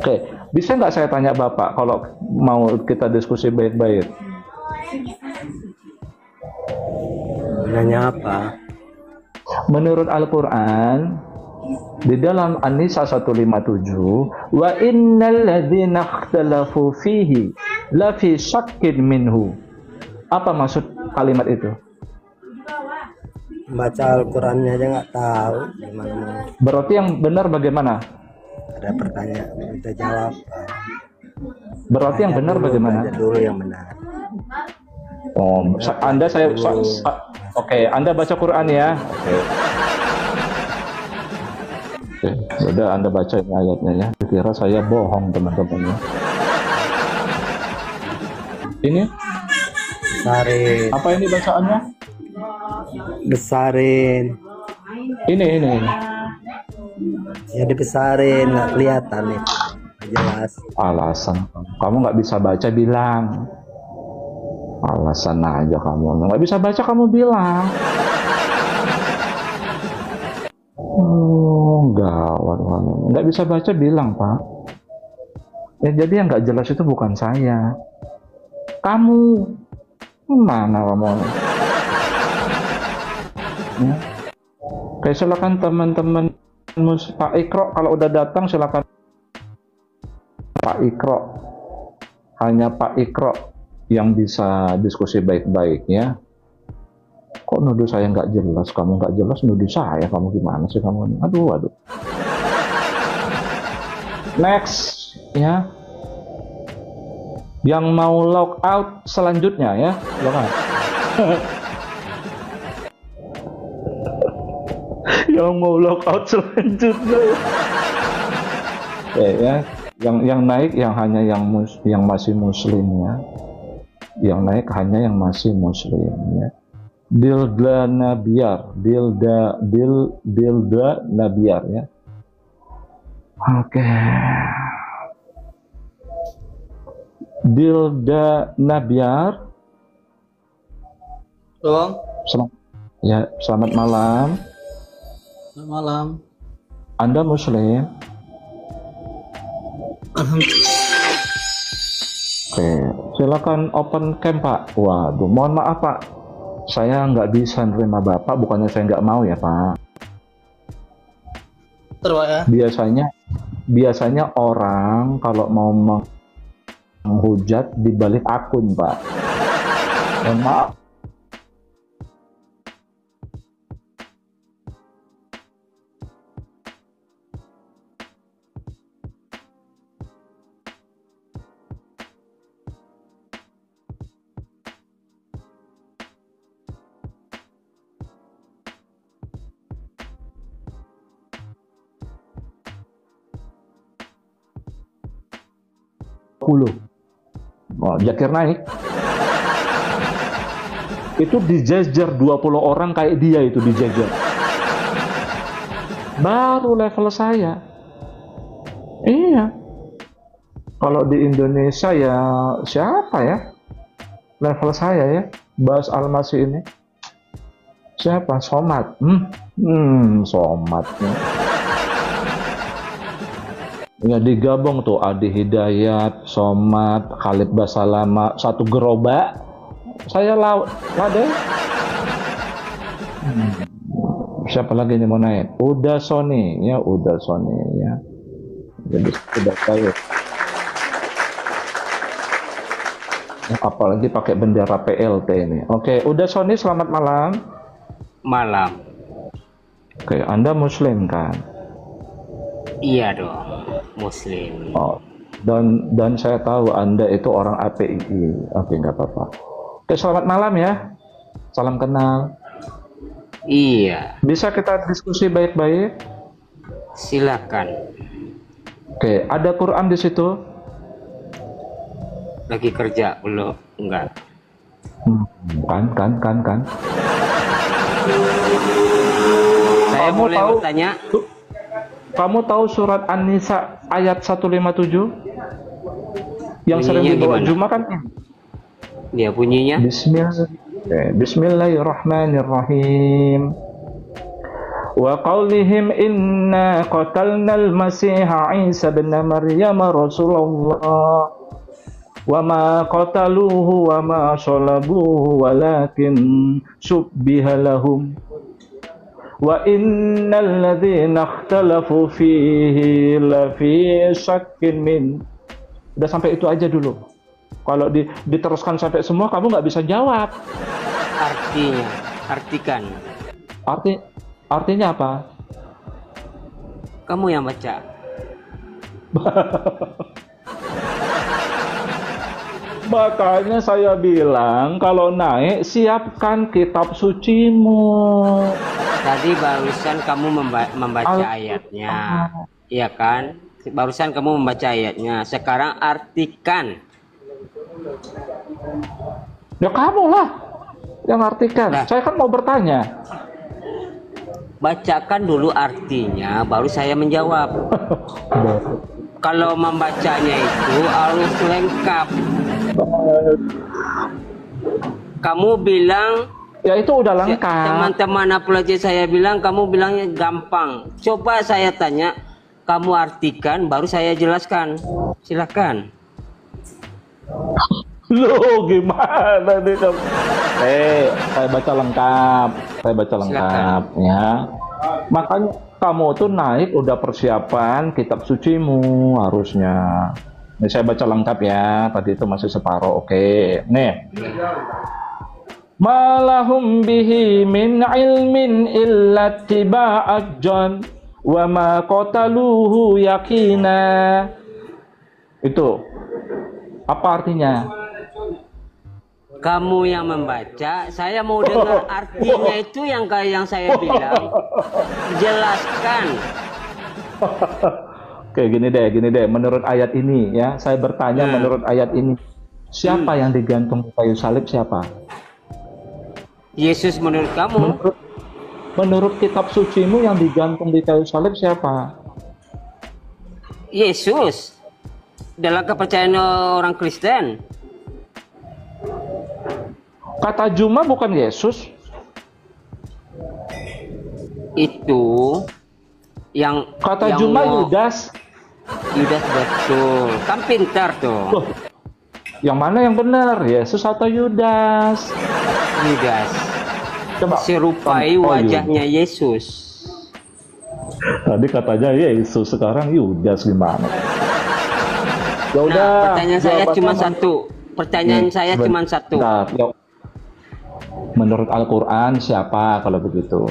Oke, bisa nggak saya tanya Bapak kalau mau kita diskusi baik-baik? Nanya apa? Menurut Al-Quran, di dalam An-Nisa 157, wa innal ladzina ikhtalafu fihi la fi syakkin minhu. Apa maksud kalimat itu? Baca Al-Qurannya aja nggak tahu gimana mau. Berarti yang benar bagaimana? Ada pertanyaan kita jawab. Berarti yang benar bagaimana? Belajar dulu yang benar. Oh, Anda oke, Anda baca Quran ya. Oke, udah Anda baca ini ayatnya ya. Kira saya bohong teman-teman ya. Ini Besarin, apa ini bacaannya? besarin. Ini. Ya dibesarin, nggak kelihatan nih. Jelas. Alasan kamu nggak bisa baca bilang. Alasan aja kamu nggak bisa baca kamu bilang. Gawat kamu nggak bisa baca bilang Pak. Ya jadi yang nggak jelas itu bukan saya. Kamu mana kamu? Ya. Oke, silakan teman-teman Pak Ikro kalau udah datang silakan Pak Ikro. Hanya Pak Ikro yang bisa diskusi baik-baik ya. Kok nuduh saya nggak jelas, kamu nggak jelas nuduh saya, kamu gimana sih kamu? Aduh. Next ya. Yang mau log out selanjutnya ya, silakan. Yang mau log out selanjutnya. Ya, yang naik yang hanya yang masih muslim ya. Yang naik hanya yang masih muslim ya. Dilda Nabiar ya. Oke. Dilda Nabiar. Dong. Selamat malam. Selamat malam. Anda muslim? Oke, silakan open cam Pak. Waduh, mohon maaf Pak. Saya nggak bisa nerima Bapak, bukannya saya nggak mau ya Pak. Terus ya. Biasanya orang kalau mau menghujat dibalik akun Pak. Mohon maaf. Oh, Jakir naik. Itu dijajar 20 orang kayak dia itu dijajar. Baru level saya. Iya. Kalau di Indonesia ya siapa ya? Level saya ya. Bas Almasih ini. Siapa? Somad. Somad. Ya digabung tuh Adi Hidayat, Somad, Khalid Basalama, satu gerobak. Saya lade. Siapa lagi yang mau naik? Udah Sony ya. Jadi sudah saya. Apalagi pakai bendera PLT ini. Oke, udah Sony selamat malam. Malam. Oke, Anda muslim kan? Iya dong, muslim. Oh, dan saya tahu Anda itu orang APII. Oke, nggak apa-apa. Oke, selamat malam ya. Salam kenal. Iya. Bisa kita diskusi baik-baik? Silakan. Oke, ada Quran di situ? Lagi kerja belum? Enggak. Kan. Saya Kamu boleh tahu? bertanya? Kamu tahu surat An-Nisa ayat 157? Yang sering Bunyinya dibawa gimana? Jumat kan? Dia bunyinya? Bismillahirrahmanirrahim. wa qaulihim inna qatalnal masiha Isa ibn Maryam rasulullah wa ma qataluhu wa ma salabuhu walakin subbiha lahum wa innal ladzina ikhtalafu fihi la fi syakkin min. Udah sampai itu aja dulu. Kalau diteruskan sampai semua kamu nggak bisa jawab. Artinya, artikan. Artinya apa? Kamu yang baca. Makanya saya bilang kalau naik siapkan kitab sucimu. Tadi barusan kamu membaca ayatnya, iya kan? Barusan kamu membaca ayatnya. Sekarang artikan. Ya kamu lah yang artikan. Nah, saya kan mau bertanya. Bacakan dulu artinya, baru saya menjawab. Kalau membacanya itu harus lengkap. Kamu bilang Ya itu udah lengkap. teman-teman apalagi saya bilang, kamu bilangnya gampang. Coba saya tanya, kamu artikan, baru saya jelaskan. Silakan. Loh gimana nih kamu? Saya baca lengkap. Silakan. Ya. Makanya kamu tuh naik udah persiapan kitab sucimu harusnya. Ini saya baca lengkap ya. Tadi itu masih separuh. Oke. Nih. Malahum bihi min ilmin illa tiba'ad jan wa ma qataluhu yakina. Itu apa artinya? Kamu yang membaca, saya mau dengar artinya itu yang kayak yang saya bilang. Jelaskan. Oke, gini deh. Menurut ayat ini ya, saya bertanya menurut ayat ini, siapa yang digantung di kayu salib siapa? Yesus menurut kamu? Menurut kitab sucimu yang digantung di kayu salib siapa? Yesus. Dalam kepercayaan orang Kristen. Kata Juma bukan Yesus. Itu yang Kata yang Juma mau- Yudas. Yudas betul. Kan pintar tuh. Loh, yang mana yang benar? Yesus atau Yudas? Yudas. Coba. Serupai Oh, wajahnya Yesus. Tadi katanya Yesus, sekarang Yudas gimana? Ya udah. Nah, pertanyaan saya jawabannya cuma mana? satu. Pertanyaan saya cuma satu. Bentar, yuk. Menurut Al-Quran siapa kalau begitu?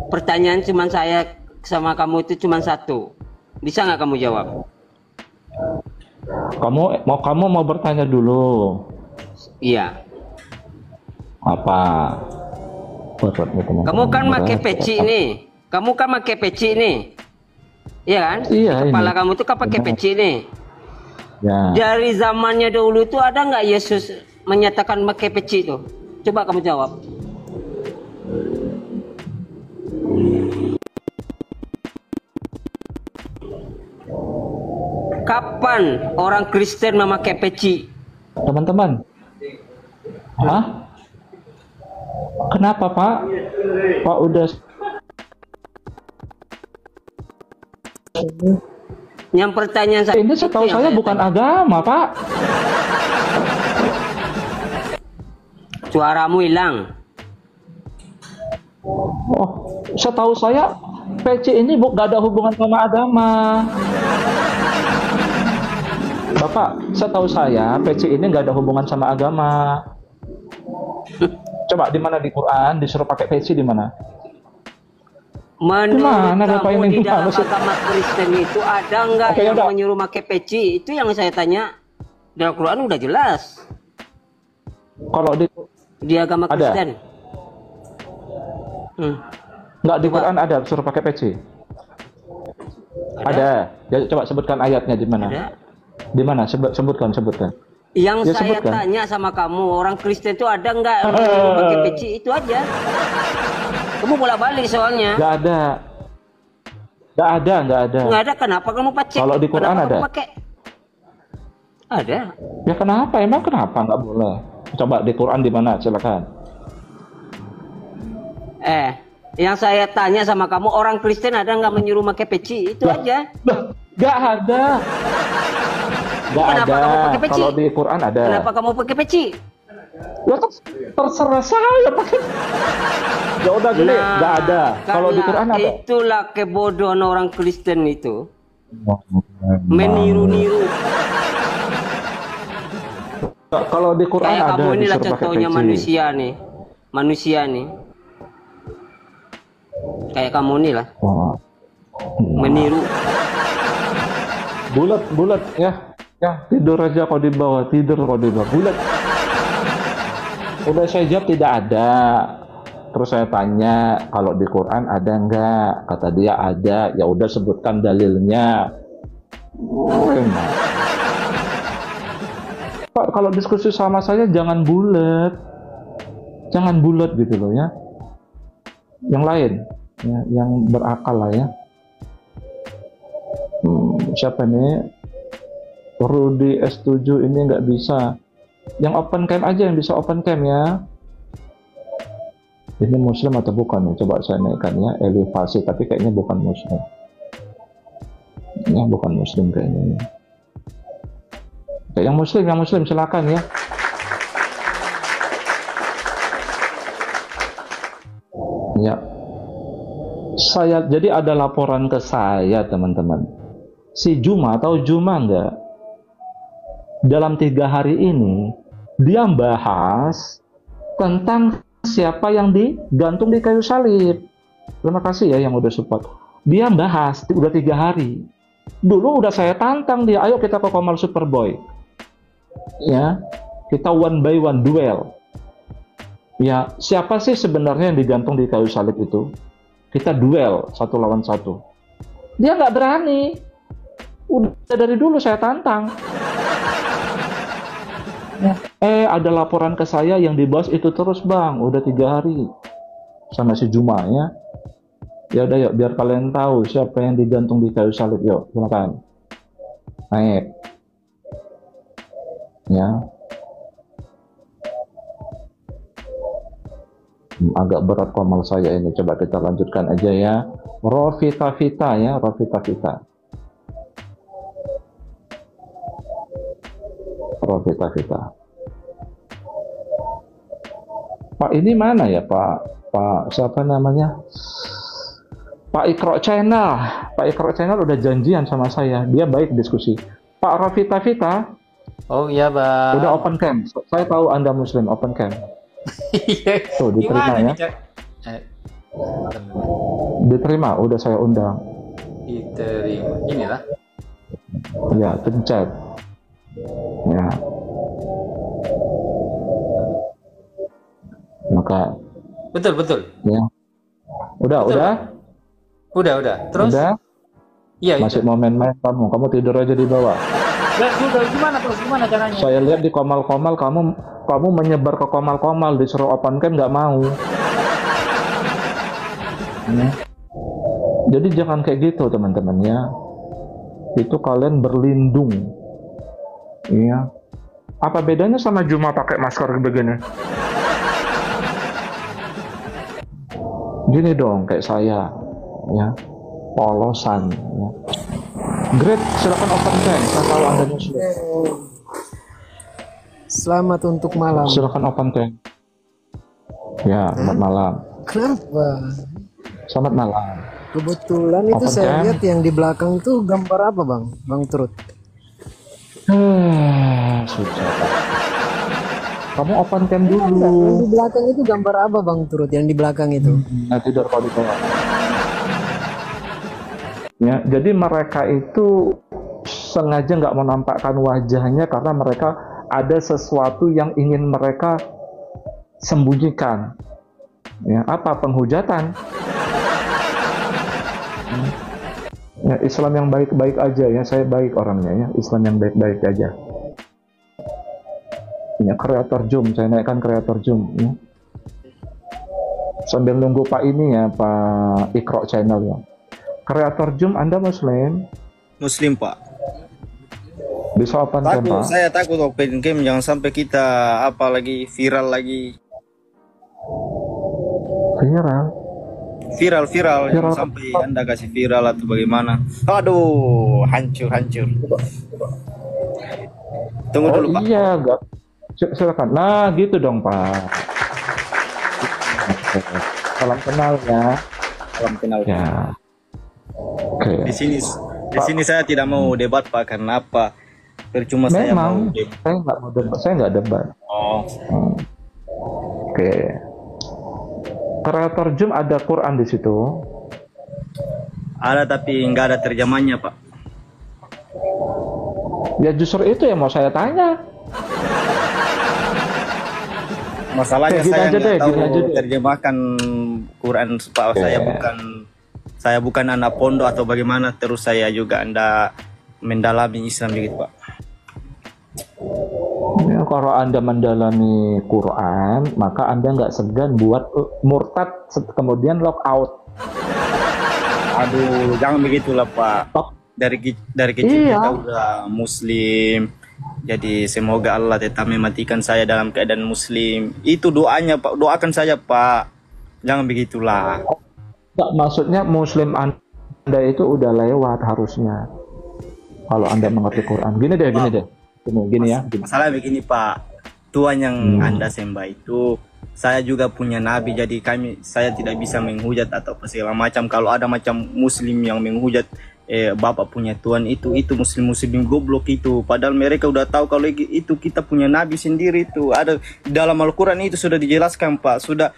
Pertanyaan cuma saya sama kamu itu cuma satu. Bisa nggak kamu jawab? Kamu mau bertanya dulu. Iya. Apa? Berat nih, teman-teman. Kamu kan pakai Berat. peci nih. Kamu kan pakai peci nih. Iya kan? Iya, Di kepala ini. kamu tuh kan pakai Benar. peci nih. Ya. Dari zamannya dahulu tuh ada nggak Yesus menyatakan pakai peci itu? Coba kamu jawab. Kapan orang Kristen memakai peci? Teman-teman. Hah? Kenapa, Pak? Pak udah Yang pertanyaan saya ini setahu itu yang saya bukan tanya. agama, Pak. Suaramu hilang. Oh, setahu saya peci ini gak ada hubungan sama agama. Bapak, setahu saya peci ini gak ada hubungan sama agama. Coba di mana di Quran disuruh pakai peci di mana? Menurut Gimana, Bapak kamu ini di dalam gimana sih? agama Kristen itu ada nggak Oke, yang yaudah. menyuruh pakai peci? Itu yang saya tanya. Dalam Quran udah jelas. Kalau Di agama Ada. Kristen. nggak di Coba. Quran ada suruh pakai peci? Ada. Ya, coba sebutkan ayatnya di mana? Ada. Di mana? Sebutkan. Yang Ya, saya sebutkan. tanya sama kamu, orang Kristen itu ada nggak yang menyuruh pakai peci? Itu aja. Kamu bolak-balik soalnya. Nggak ada. Nggak ada. Nggak ada, kenapa kamu pakai? Kalau di Quran Kenapa ada. kamu pakai? Ada. Ya kenapa? Emang kenapa nggak boleh? Coba di Quran di mana? Silakan. Yang saya tanya sama kamu, orang Kristen ada nggak menyuruh pakai peci? Itu aja. Nggak ada. Nggak Kenapa ada. kamu pakai peci? Kalau di Quran ada. Kenapa kamu pakai peci? Ya terserah saya pakai. Ya udah gini, nggak ada. Kalau di Quran ada. Itulah kebodohan orang Kristen itu. Meniru-niru. Kalau di Quran Kayak ada. kamu inilah disuruh pakai contohnya peci. manusia nih. Kayak kamu nih lah. Wah. Meniru. Bulat ya. Ya tidur aja kalau di bawah, tidur kalau di bawah. Bulat. Udah saya jawab tidak ada. Terus saya tanya kalau di Quran ada enggak? Kata dia ada. Ya udah sebutkan dalilnya. Pak, kalau diskusi sama saya jangan bulat. Jangan bulat gitu loh ya. Yang lain ya, yang berakal lah ya. Siapa nih? Rudy S7 ini nggak bisa. Yang open cam aja yang bisa open cam ya. Ini muslim atau bukan ya? Coba saya naikkan ya, elevasi, tapi kayaknya bukan muslim. Ya bukan muslim kayaknya. Oke, yang muslim silakan ya. Ya. Jadi ada laporan ke saya teman-teman. Si Juma atau Juma enggak? Dalam 3 hari ini dia bahas tentang siapa yang digantung di kayu salib. Terima kasih ya yang udah support. Dia bahas udah 3 hari. Dulu udah saya tantang dia, ayo kita ke Komal Superboy. Ya, kita one by one duel. Ya, siapa sih sebenarnya yang digantung di kayu salib itu? Kita duel 1 lawan 1. Dia nggak berani. Udah dari dulu saya tantang. Ada laporan ke saya yang dibahas itu terus bang, udah 3 hari sama si Juma ya. Ya udah yuk, biar kalian tahu siapa yang digantung di kayu salib. Yuk, silakan naik ya. Agak berat komal saya ini, coba kita lanjutkan aja ya. Rofita Vita ya, Rofita Vita. Rofita Vita. Pak ini mana ya Pak siapa namanya? Pak Ikro Channel. Pak Ikro Channel udah janjian sama saya, dia baik diskusi. Pak Rofita Vita. Oh iya bang. Udah open cam. Saya tahu Anda muslim, open cam. Tuh diterima ya. Diterima, udah saya undang. Diterima. Inilah. Ya, pencet. Ya. Maka Betul. ya. Udah, Betul. Udah. Terus? Udah. Iya, Masih itu. mau main-main kamu tidur aja di bawah. Sudah, gimana caranya? Saya lihat di komal-komal kamu menyebar ke komal-komal, disuruh open cam nggak mau. Ya. Jadi jangan kayak gitu teman-teman ya. Itu kalian berlindung. Iya. Apa bedanya sama Juma pakai masker begini? Gini dong kayak saya ya. Polosan ya. Great, silakan open cam. Saya tahu Anda muslim. Selamat untuk malam. Silakan open cam. Ya, selamat malam. Kenapa? Selamat malam. Kebetulan itu Open saya cam. lihat yang di belakang itu gambar apa bang? Bang Trut. Susah. Kamu open cam Yang dulu. di belakang itu gambar apa bang Trut? Yang di belakang itu? Nah, tidur kalau di bawah. Ya, jadi mereka itu sengaja nggak menampakkan wajahnya karena mereka ada sesuatu yang ingin mereka sembunyikan. Ya, apa penghujatan? Ya, Islam yang baik-baik aja ya, saya baik orangnya ya, Islam yang baik-baik aja. Ya, kreator Zoom, saya naikkan kreator Zoom ya. Sambil nunggu Pak ini ya, Pak Ikro Channel ya. Kreator Zoom Anda muslim? Muslim Pak. Bisa open cam Pak? Saya takut open cam, jangan sampai kita apa lagi viral lagi. Viral? Viral, viral, Viral. sampai Anda kasih viral atau bagaimana? Aduh, hancur, hancur. Tunggu dulu, Pak. Iya, enggak. Silakan. Nah, gitu dong, Pak. Oke. Salam kenal ya. Salam kenal. Ya. Oke. Di sini saya tidak mau debat, Pak, karena apa? Percuma saya mau Memang debat. saya nggak mau debat. Saya nggak debat. Oh, Oke. Kreator Zoom ada Quran di situ. ada tapi nggak ada terjemahannya, Pak. Ya justru itu yang mau saya tanya. Masalahnya Gini saya aja nggak deh, tahu gini aja deh. terjemahkan Quran, Pak. Oke. Saya bukan anak pondok atau bagaimana. Terus saya juga Anda mendalami Islam begitu, Pak. Ya, kalau Anda mendalami Quran, maka Anda nggak segan buat murtad kemudian lock out. Aduh, jangan begitulah, Pak. Tok. Dari kecil Iya. kita udah Muslim. Jadi semoga Allah tetap mematikan saya dalam keadaan Muslim. Itu doanya, Pak. Doakan saya, Pak. Jangan begitulah. Nggak, maksudnya Muslim Anda itu udah lewat harusnya. Kalau Anda mengerti Quran. Gini deh. Gini ya. Gini. Masalah begini, Pak. Tuhan yang Anda sembah itu, saya juga punya nabi, jadi saya tidak bisa menghujat atau segala macam. Kalau ada macam Muslim yang menghujat Bapak punya Tuhan itu Muslim goblok itu. Padahal mereka udah tahu kalau itu kita punya nabi sendiri itu. Ada dalam Al-Quran itu sudah dijelaskan, Pak. Sudah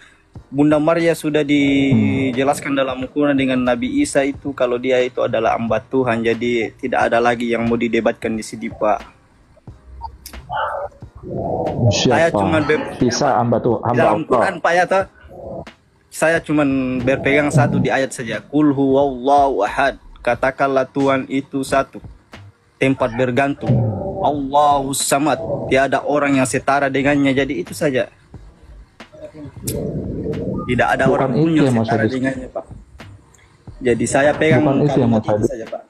Bunda Maria sudah dijelaskan dalam Al-Quran dengan Nabi Isa itu kalau dia itu adalah hamba Tuhan. Jadi tidak ada lagi yang mau didebatkan di sini, Pak. Saya Siapa? cuma Bisa hamba tuh, hamba dalam Allah. Quran, Pak, ya toh? Saya cuma berpegang satu di ayat saja. Qul huwallahu ahad. Katakanlah Tuhan itu satu. Tempat bergantung. Allahus samad. Tiada orang yang setara dengannya. Jadi itu saja. Tidak ada Bukan orang pun itu yang yang mau setara saya dengannya, Pak. Jadi saya pegang Bukan itu yang mau kalimat itu saya saja, Pak.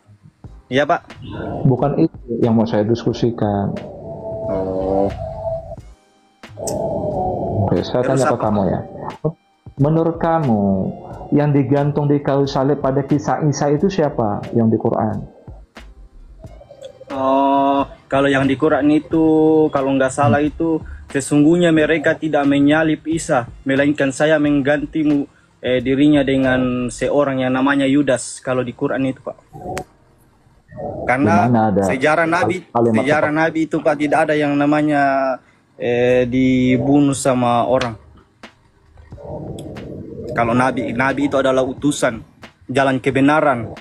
Iya, Pak. Bukan itu yang mau saya diskusikan. Oh. Oke, saya Terus tanya ke apa? kamu ya. Menurut kamu, yang digantung di kayu salib pada kisah Isa itu siapa yang di Quran? Oh, kalau yang di Quran itu, kalau nggak salah itu, sesungguhnya mereka tidak menyalib Isa, melainkan saya mengganti dirinya dengan seorang yang namanya Yudas. Kalau di Quran itu, Pak. Karena Di mana ada kalimat sejarah Nabi itu, Pak, tidak ada yang namanya dibunuh sama orang. Kalau Nabi itu adalah utusan, jalan kebenaran.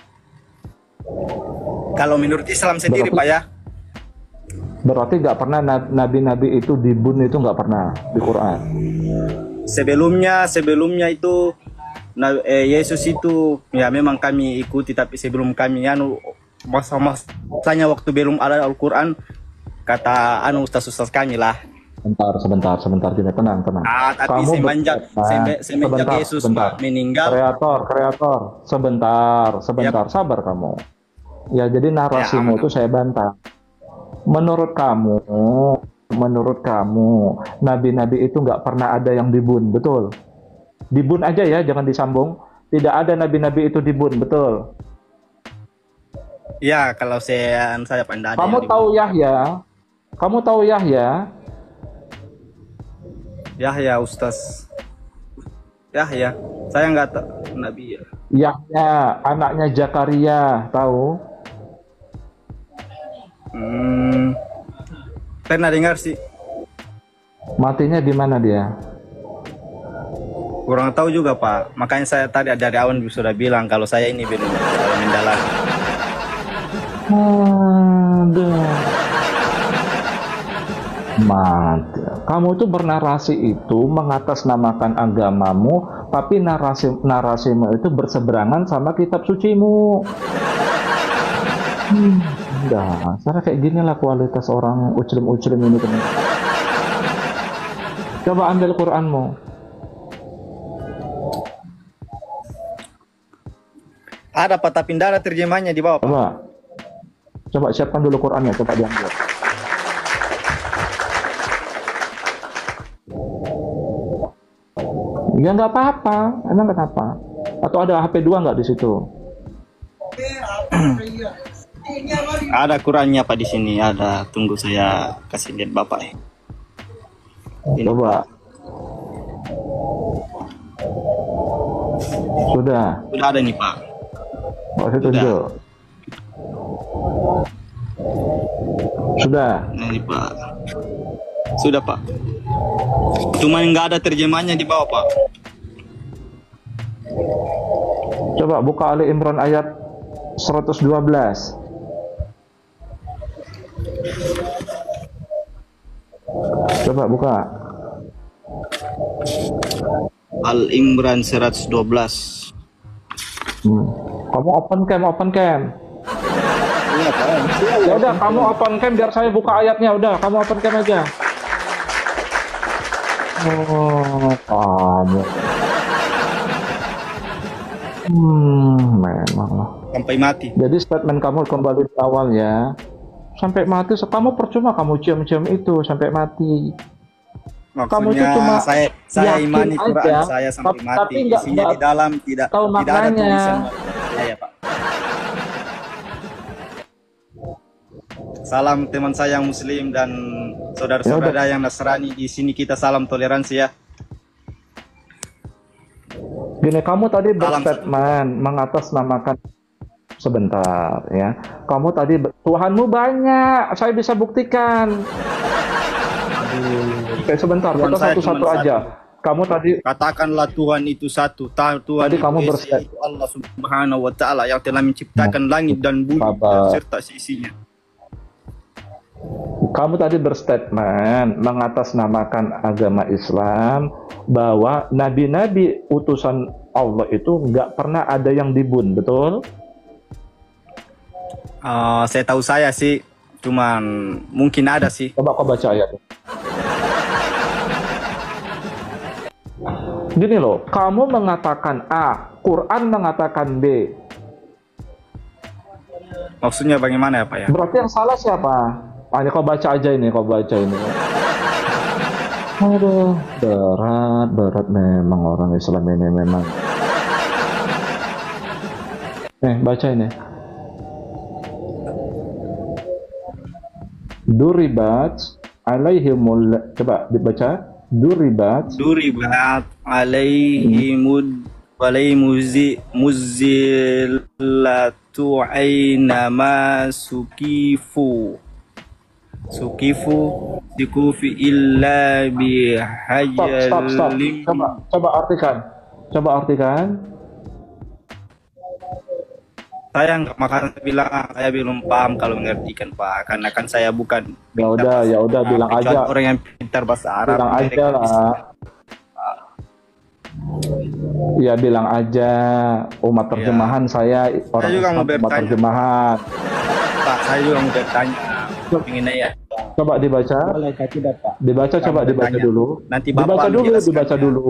Kalau menurut Islam sendiri, Pak, ya. Berarti nggak pernah nabi-nabi itu dibunuh, itu nggak pernah di Quran. Sebelumnya itu Yesus itu ya memang kami ikuti, tapi sebelum kami masanya waktu belum ada Al-Quran, kata ustaz-ustaz kami lah. Sebentar, gini, tenang. Tapi semenjak Yesus meninggal. Kreator, sebentar, Yap. sabar kamu. Ya, jadi narasimu Ya, itu saya bantah. Menurut kamu, nabi-nabi itu nggak pernah ada yang dibun, betul? Dibun aja ya, jangan disambung. Tidak ada nabi-nabi itu dibun, betul? Ya, kalau saya pandai. Kamu tahu Yahya? Yahya, Ustaz. Yahya, saya nggak tahu Nabi ya. Yahya, anaknya Zakaria, tahu? Pernah dengar sih. Matinya di mana dia? Kurang tahu juga, Pak. Makanya saya tadi dari awal sudah bilang kalau saya ini belum mendalami. Aduh. Mati. Kamu itu bernarasi itu mengatasnamakan agamamu, tapi narasimu itu berseberangan sama kitab sucimu. Udah, cara kayak gini lah kualitas orang ucrim-ucrim ini, teman. Coba ambil Quranmu. Ada Pak, tapi tidak ada terjemahnya di bawah, Pak. Coba siapkan dulu Qurannya, coba diambil. Ya nggak apa-apa, emang kenapa? Atau ada HP 2 nggak di situ? Ada Qurannya Pak di sini, ada. Tunggu saya kasih lihat Bapak. Ini. Coba. Sudah. Sudah ada nih Pak. Masih tunjuk. Sudah. Ini Pak. Sudah Pak. Cuman nggak ada terjemahnya di bawah Pak. Coba buka Ali Imran ayat 112. Coba buka. Al Imran 112. Kamu open cam. Iya Pak. Ya udah, kamu open cam biar saya buka ayatnya. Udah, kamu open cam aja. Oh, kamu. Memang lah. Sampai mati. Jadi statement kamu kembali di awal ya. Sampai mati, kamu percuma kamu cium-cium itu sampai mati. Kamu itu Maksudnya cuma saya yakin imani Quran aja, saya sampai mati. tapi nggak Isinya di dalam tidak tahu tidak ada maknanya. tulisan. Ya Pak. Salam teman saya yang Muslim dan saudara-saudara yang Nasrani. Di sini kita salam toleransi ya. Gini, kamu tadi Salam berstatement mengatasnamakan sebentar ya. Kamu tadi Tuhanmu banyak, saya bisa buktikan. Oke, sebentar, Tuhan kita saya satu-satu cuma aja. Kamu tadi Katakanlah Tuhan itu satu. Tuhan Tadi itu kamu Esa, berstatement. itu Allah Subhanahu wa taala yang telah menciptakan langit dan bumi Sabar. serta seisinya. Kamu tadi berstatement mengatasnamakan agama Islam bahwa nabi-nabi utusan Allah itu nggak pernah ada yang dibun, betul? Saya tahu saya sih, cuman mungkin ada sih. Coba kau baca ayat. Gini loh, kamu mengatakan A, Quran mengatakan B. Maksudnya bagaimana ya Pak ya? Berarti yang salah siapa? Ini kau baca aja ini, kau baca ini. Aduh, berat memang orang Islam ini memang. Baca ini. Duribat alaihimul, coba dibaca. Duribat muzillatu aina ma sukifu dikufi illa Stop. bihajalim. Coba artikan. Saya nggak makan bilang saya belum paham kalau mengertikan Pak, karena kan saya bukan Ya udah bilang kecuali aja. orang yang pintar bahasa Arab. Bilang aja mereka bisa. lah. Ya bilang aja, umat terjemahan saya orang juga mau Islam, umat bertanya. terjemahan. Pak, saya juga mau bertanya. Ingin ya. Coba dibaca. Boleh tidak Pak? Dibaca, coba dibaca bertanya. dulu. Nanti Bapak Dibaca dulu, menjelaskan dibaca ya. dulu.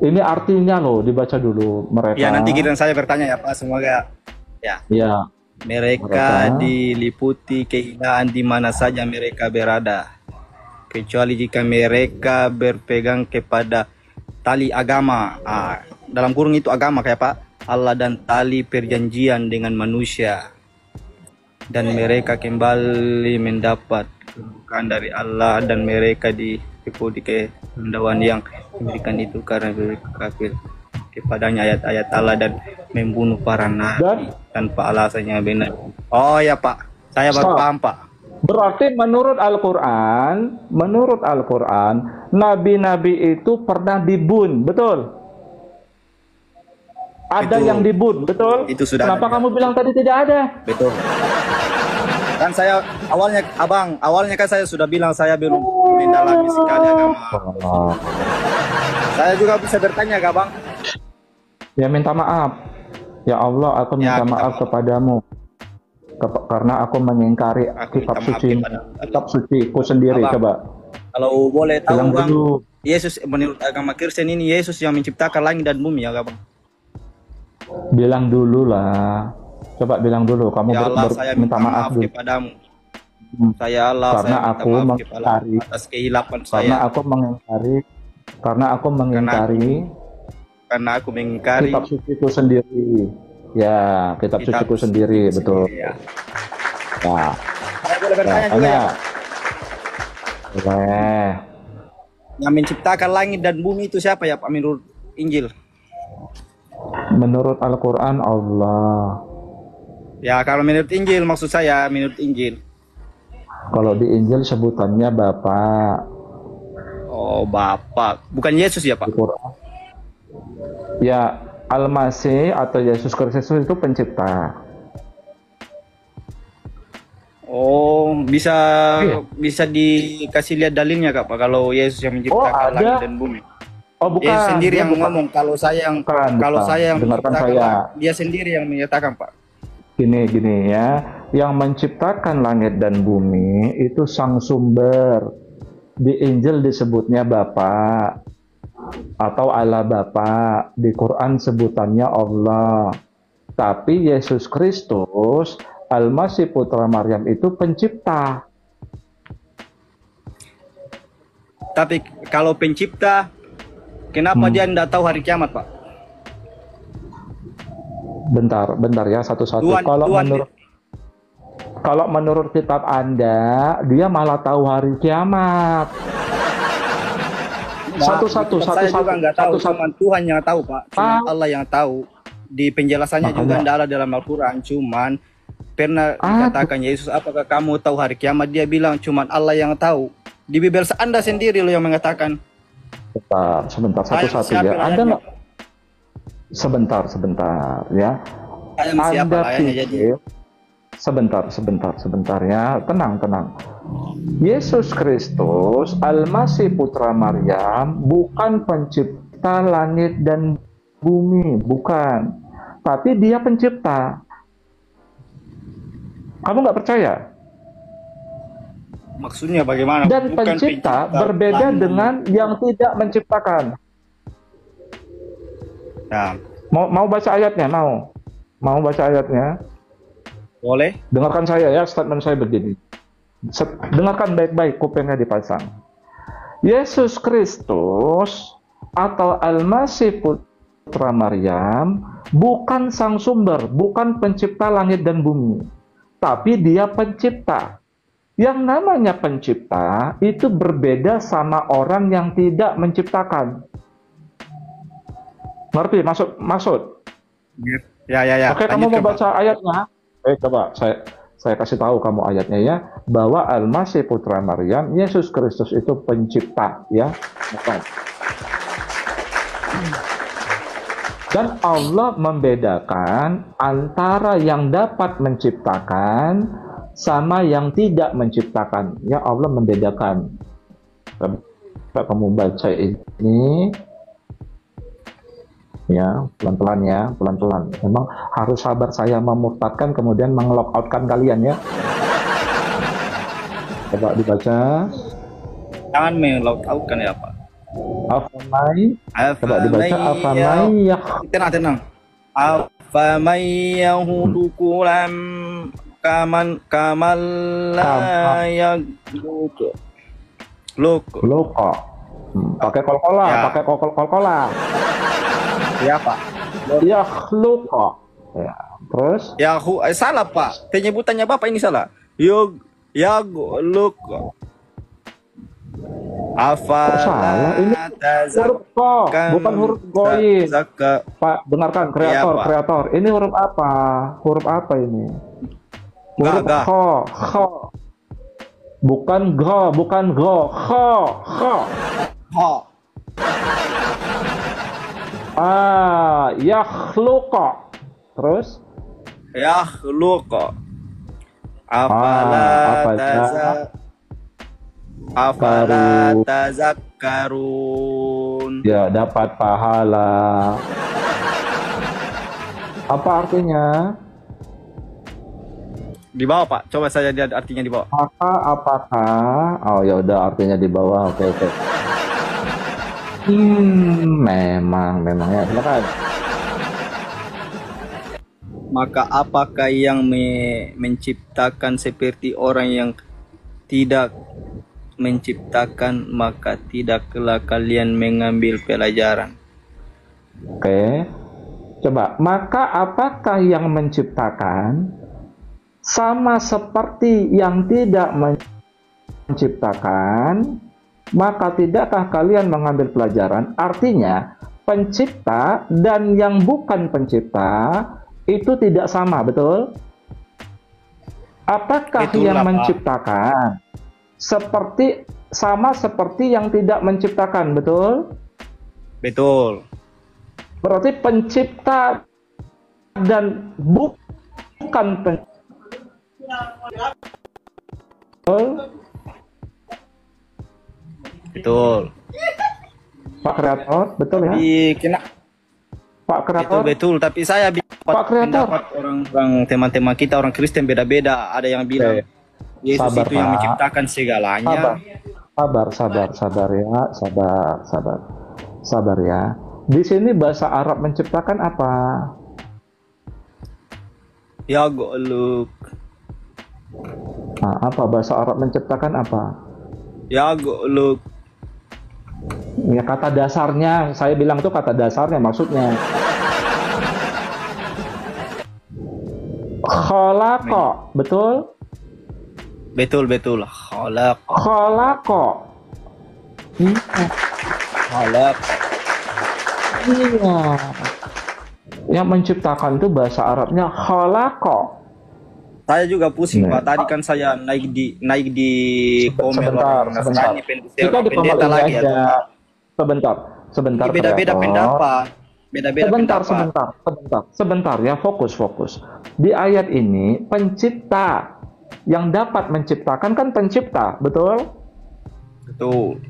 Ini artinya loh, dibaca dulu mereka. Ya nanti giliran saya bertanya ya Pak, semoga ya. Ya, Mereka Mereka. diliputi kehinaan di mana saja mereka berada, kecuali jika mereka berpegang kepada tali agama. Dalam kurung itu agama kayak Pak, Allah dan tali perjanjian dengan manusia. Dan mereka kembali mendapat keburukan dari Allah dan mereka ditipu di kehendawan yang diberikan itu karena mereka kafir kepadanya ayat-ayat Allah dan membunuh para nabi tanpa alasannya benar. Oh ya Pak, saya baru Stop. paham Pak. berarti menurut Al-Quran, nabi-nabi itu pernah dibun, betul? Ada Itu- yang dibun, betul? itu sudah Kenapa ada. kamu bilang tadi tidak ada? Betul. Kan saya awalnya kan saya sudah bilang saya belum mendalami sekali agama. Oh. Saya juga bisa bertanya gak Bang? Ya minta maaf. Ya Allah, aku Ya, minta minta maaf maaf. kepadamu. Karena aku mengingkari Aku kitab minta maaf suci, kepada kitab suciku sendiri. Abang. Coba Kalau boleh tahu bilang Bang, dulu. Yesus menurut agama Kristen ini Yesus yang menciptakan langit dan bumi ya gak Bang? Bilang dulu lah. Coba bilang dulu. Kamu Ya Allah, saya minta maaf dulu. kepadamu. Hmm. Saya Allah, Karena saya minta aku maaf mengingkari. atas kehilapan Karena saya. aku mengingkari karena aku mengingkari kitab suciku sendiri. Ya, kitab suciku sendiri, betul. Ya. Ya, Saya boleh bertanya juga ya, Pak? boleh. Yang menciptakan langit dan bumi itu siapa ya Pak menurut Injil? Menurut Al-Quran Allah. Ya kalau menurut Injil, maksud saya menurut Injil. Kalau di Injil sebutannya Bapak. Oh Bapak, bukan Yesus ya Di Pak? Quran. Ya, Al-Masih atau Yesus Kristus itu pencipta. Oh bisa Iya. bisa dikasih lihat dalilnya Kak Pak kalau Yesus yang menciptakan ada. langit dan bumi. Oh, bukan. Yesus sendiri Dia yang bukan. ngomong, kalau saya yang Bukan, kalau bukan. saya yang Dengarkan menciptakan saya. dia sendiri yang menyatakan Pak. Gini ya, yang menciptakan langit dan bumi itu sang sumber. Di Injil disebutnya Bapa atau Allah Bapa, di Quran sebutannya Allah. Tapi Yesus Kristus, Al-Masih Putra Maryam itu pencipta. Tapi kalau pencipta, kenapa dia tidak tahu hari kiamat Pak? Bentar ya, satu-satu. Tuhan- Kalau menurut kitab Anda, dia malah tahu hari kiamat. Satu-satu. Saya juga nggak tahu, cuma Tuhan yang tahu Pak, cuma Ah. Allah yang tahu. Di penjelasannya juga Makanya. tidak ada dalam Al-Quran, cuman pernah dikatakan Yesus, apakah kamu tahu hari kiamat? Dia bilang cuman Allah yang tahu. Di Bible Anda sendiri loh yang mengatakan. Sebentar, satu-satu Siapa ya. Anda ayatnya? nggak? Sebentar ya. Saya masih apa Anda ayatnya jadi? pikir, sebentar ya. Tenang. Yesus Kristus, Al-Masih Putra Maryam, bukan pencipta langit dan bumi, bukan. Tapi dia pencipta. Kamu nggak percaya? Maksudnya bagaimana? Dan Bukan pencipta berbeda langit. dengan yang tidak menciptakan. Nah, Mau baca ayatnya? Mau baca ayatnya? boleh? Dengarkan saya ya, statement saya begini. Dengarkan baik-baik, kupingnya dipasang. Yesus Kristus atau Al-Masih Putra Maryam bukan sang sumber, bukan pencipta langit dan bumi. Tapi dia pencipta. Yang namanya pencipta itu berbeda sama orang yang tidak menciptakan. Ngerti maksud? Ya. Oke, kamu Lanjutkan, mau Pak. baca ayatnya? Coba saya kasih tahu kamu ayatnya ya, bahwa Al-Masih Putra Maryam, Yesus Kristus itu pencipta ya. Bukan. Dan Allah membedakan antara yang dapat menciptakan sama yang tidak menciptakan. Ya, Allah membedakan. Coba kamu baca ini. Ya, pelan-pelan. Memang harus sabar saya memurtadkan kemudian mengelock-outkan kalian ya. Coba dibaca. Jangan melockoutkan ya Pak. Afamai. Coba dibaca afamai Tenang. Afamai yahudukulam kaman la yaghluq. Loko. Pakai kol-kola, Ya. pakai kol-kola. Ya Pak. Ya, loko. Ya, terus Salah Pak. Penyebutannya Bapak ini salah. Yaghluq. salah? Ini huruf ko, bukan huruf goin. Pak, dengarkan kreator, Iya, Pak. kreator. Ini huruf apa? Huruf apa ini? Huruf Ga. kho. Bukan go, kho. Ha. Yakhluqa. Terus? Yakhluq. apa Afala tazakkarun. Ya, dapat pahala. Apa artinya? Di bawah Pak, coba saya lihat artinya di bawah. Apakah? Oh ya udah, artinya di bawah. Oke. Memang ya. Silakan. Maka apakah yang menciptakan seperti orang yang tidak menciptakan, maka tidaklah kalian mengambil pelajaran. Oke. Coba, maka apakah yang menciptakan sama seperti yang tidak menciptakan? Maka tidakkah kalian mengambil pelajaran? Artinya, pencipta dan yang bukan pencipta itu tidak sama, betul? Apakah Betul yang lah, Pak. menciptakan sama seperti yang tidak menciptakan, betul? Betul. Berarti pencipta dan bukan pencipta. Betul. Pak Kreator, betul ya? Pak Kreator, Betul. Tapi saya Pak Kreator. pendapat orang teman-teman kita orang Kristen beda-beda. Ada yang bilang Yesus Sabar, itu yang Pak. menciptakan segalanya. Sabar ya. Di sini bahasa Arab menciptakan apa? Ya goluk. Nah, apa bahasa Arab menciptakan apa? Ya goluk. Ya kata dasarnya, saya bilang tuh kata dasarnya maksudnya. Khalaqa, betul? Betul. Khalaq. Khalaqa. Khalaq. Iya. Yang menciptakan itu bahasa Arabnya khalaqa. Saya juga pusing, Nah. Pak. Tadi kan saya naik di komen Sebentar. orang Nasrani, Kita di pendeta pembahasan lagi ya. aja. Sebentar. Ini beda-beda Kreator. pendapat. Beda-beda pendapat. Sebentar ya, fokus. Di ayat ini pencipta yang dapat menciptakan kan pencipta, betul? Betul.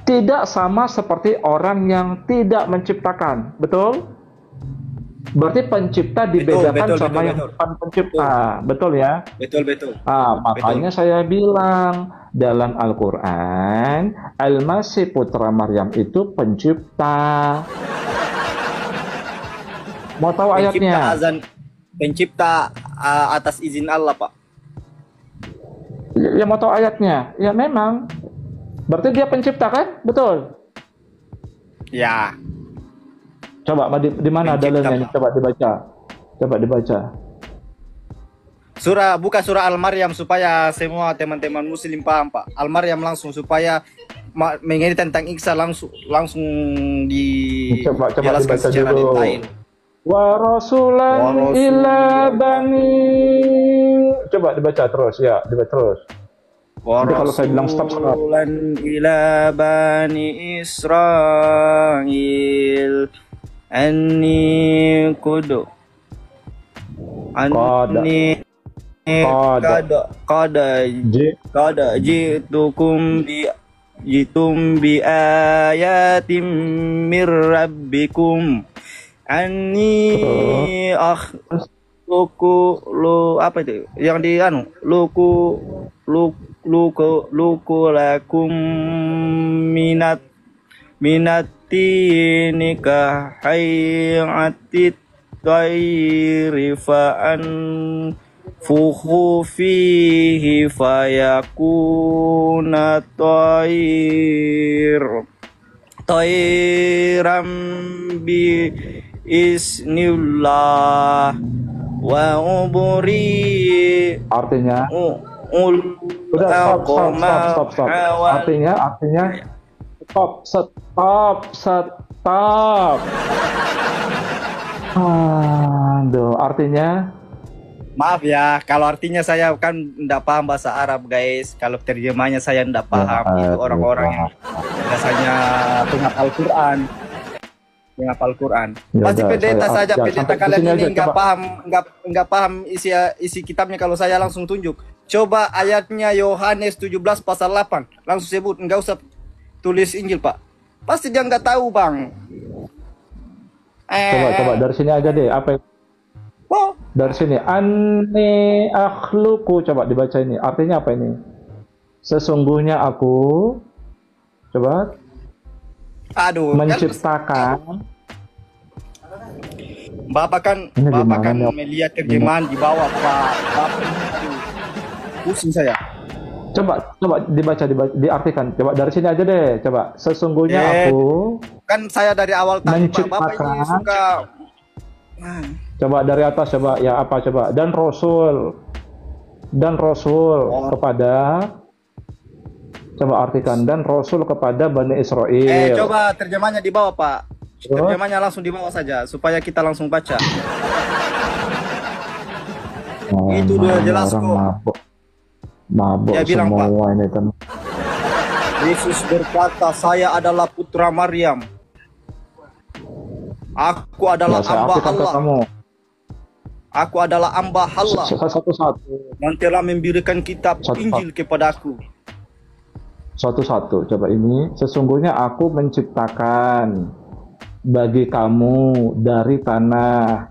Tidak sama seperti orang yang tidak menciptakan, betul? Berarti pencipta dibedakan sama yang bukan pencipta, betul ya? Betul. Makanya saya bilang dalam Al-Quran, Al-Masih putra Maryam itu pencipta. Mau tahu ayatnya? Pencipta atas izin Allah, Pak. Ya mau tahu ayatnya? Ya memang. Berarti dia pencipta kan? Betul. Ya. Coba di mana Pencipta, dalilnya? Pak. Coba dibaca. Buka surah Al-Maryam supaya semua teman-teman muslim paham, Pak. Al-Maryam langsung supaya mengenai tentang Iksa langsung di Coba jelaskan dibaca secara dulu. detail. Wa rasulan ila bani. Coba dibaca terus ya, dibaca terus. Nanti kalau saya bilang stop. Rasulan ila bani Israil anni kudu anni kada jitum bi ayatim mir rabbikum anni apa itu yang di luku lakum minati nikah hayatit tayri fa'an fuhu fihi fayakuna tayram bi isnillah wa ubri Artinya stop. Artinya stop. Aduh, artinya maaf ya, kalau artinya saya kan enggak paham bahasa Arab, guys. Kalau terjemahnya saya enggak paham. Itu orang-orang yang biasanya penghafal Quran. Pasti pendeta saja, pendeta kalian ini enggak paham isi kitabnya kalau saya langsung tunjuk. Coba ayatnya Yohanes 17 pasal 8. Langsung sebut, enggak usah tulis Injil, Pak. Pasti dia enggak tahu, Bang. Coba dari sini aja deh. Apa? Oh. Dari sini. Anni akhluku. Coba dibaca ini. Artinya apa ini? Sesungguhnya aku. Coba. Aduh. Menciptakan. Bapak kan melihat terjemahan di bawah, Pak. Pusing saya. Coba dibaca, diartikan. Coba dari sini aja deh. Coba. Sesungguhnya aku. Kan saya dari awal tadi Pak, Bapak ini Menciptakan. suka Nah, Coba dari atas, coba ya apa coba? Dan Rasul kepada, coba artikan, dan Rasul kepada Bani Israel. coba terjemahnya di bawah Pak. Terus? Terjemahnya langsung di bawah saja supaya kita langsung baca. Itu udah jelas orang kok. Mabuk Dia bilang, semua ini teman. Yesus berkata, saya adalah putra Maryam. Aku adalah Ya, saya hamba artikan ke Allah. kamu Aku adalah hamba Allah satu-satu. yang telah memberikan kitab Satu-satu. Injil kepadaku. Satu-satu. Coba ini, sesungguhnya aku menciptakan bagi kamu dari tanah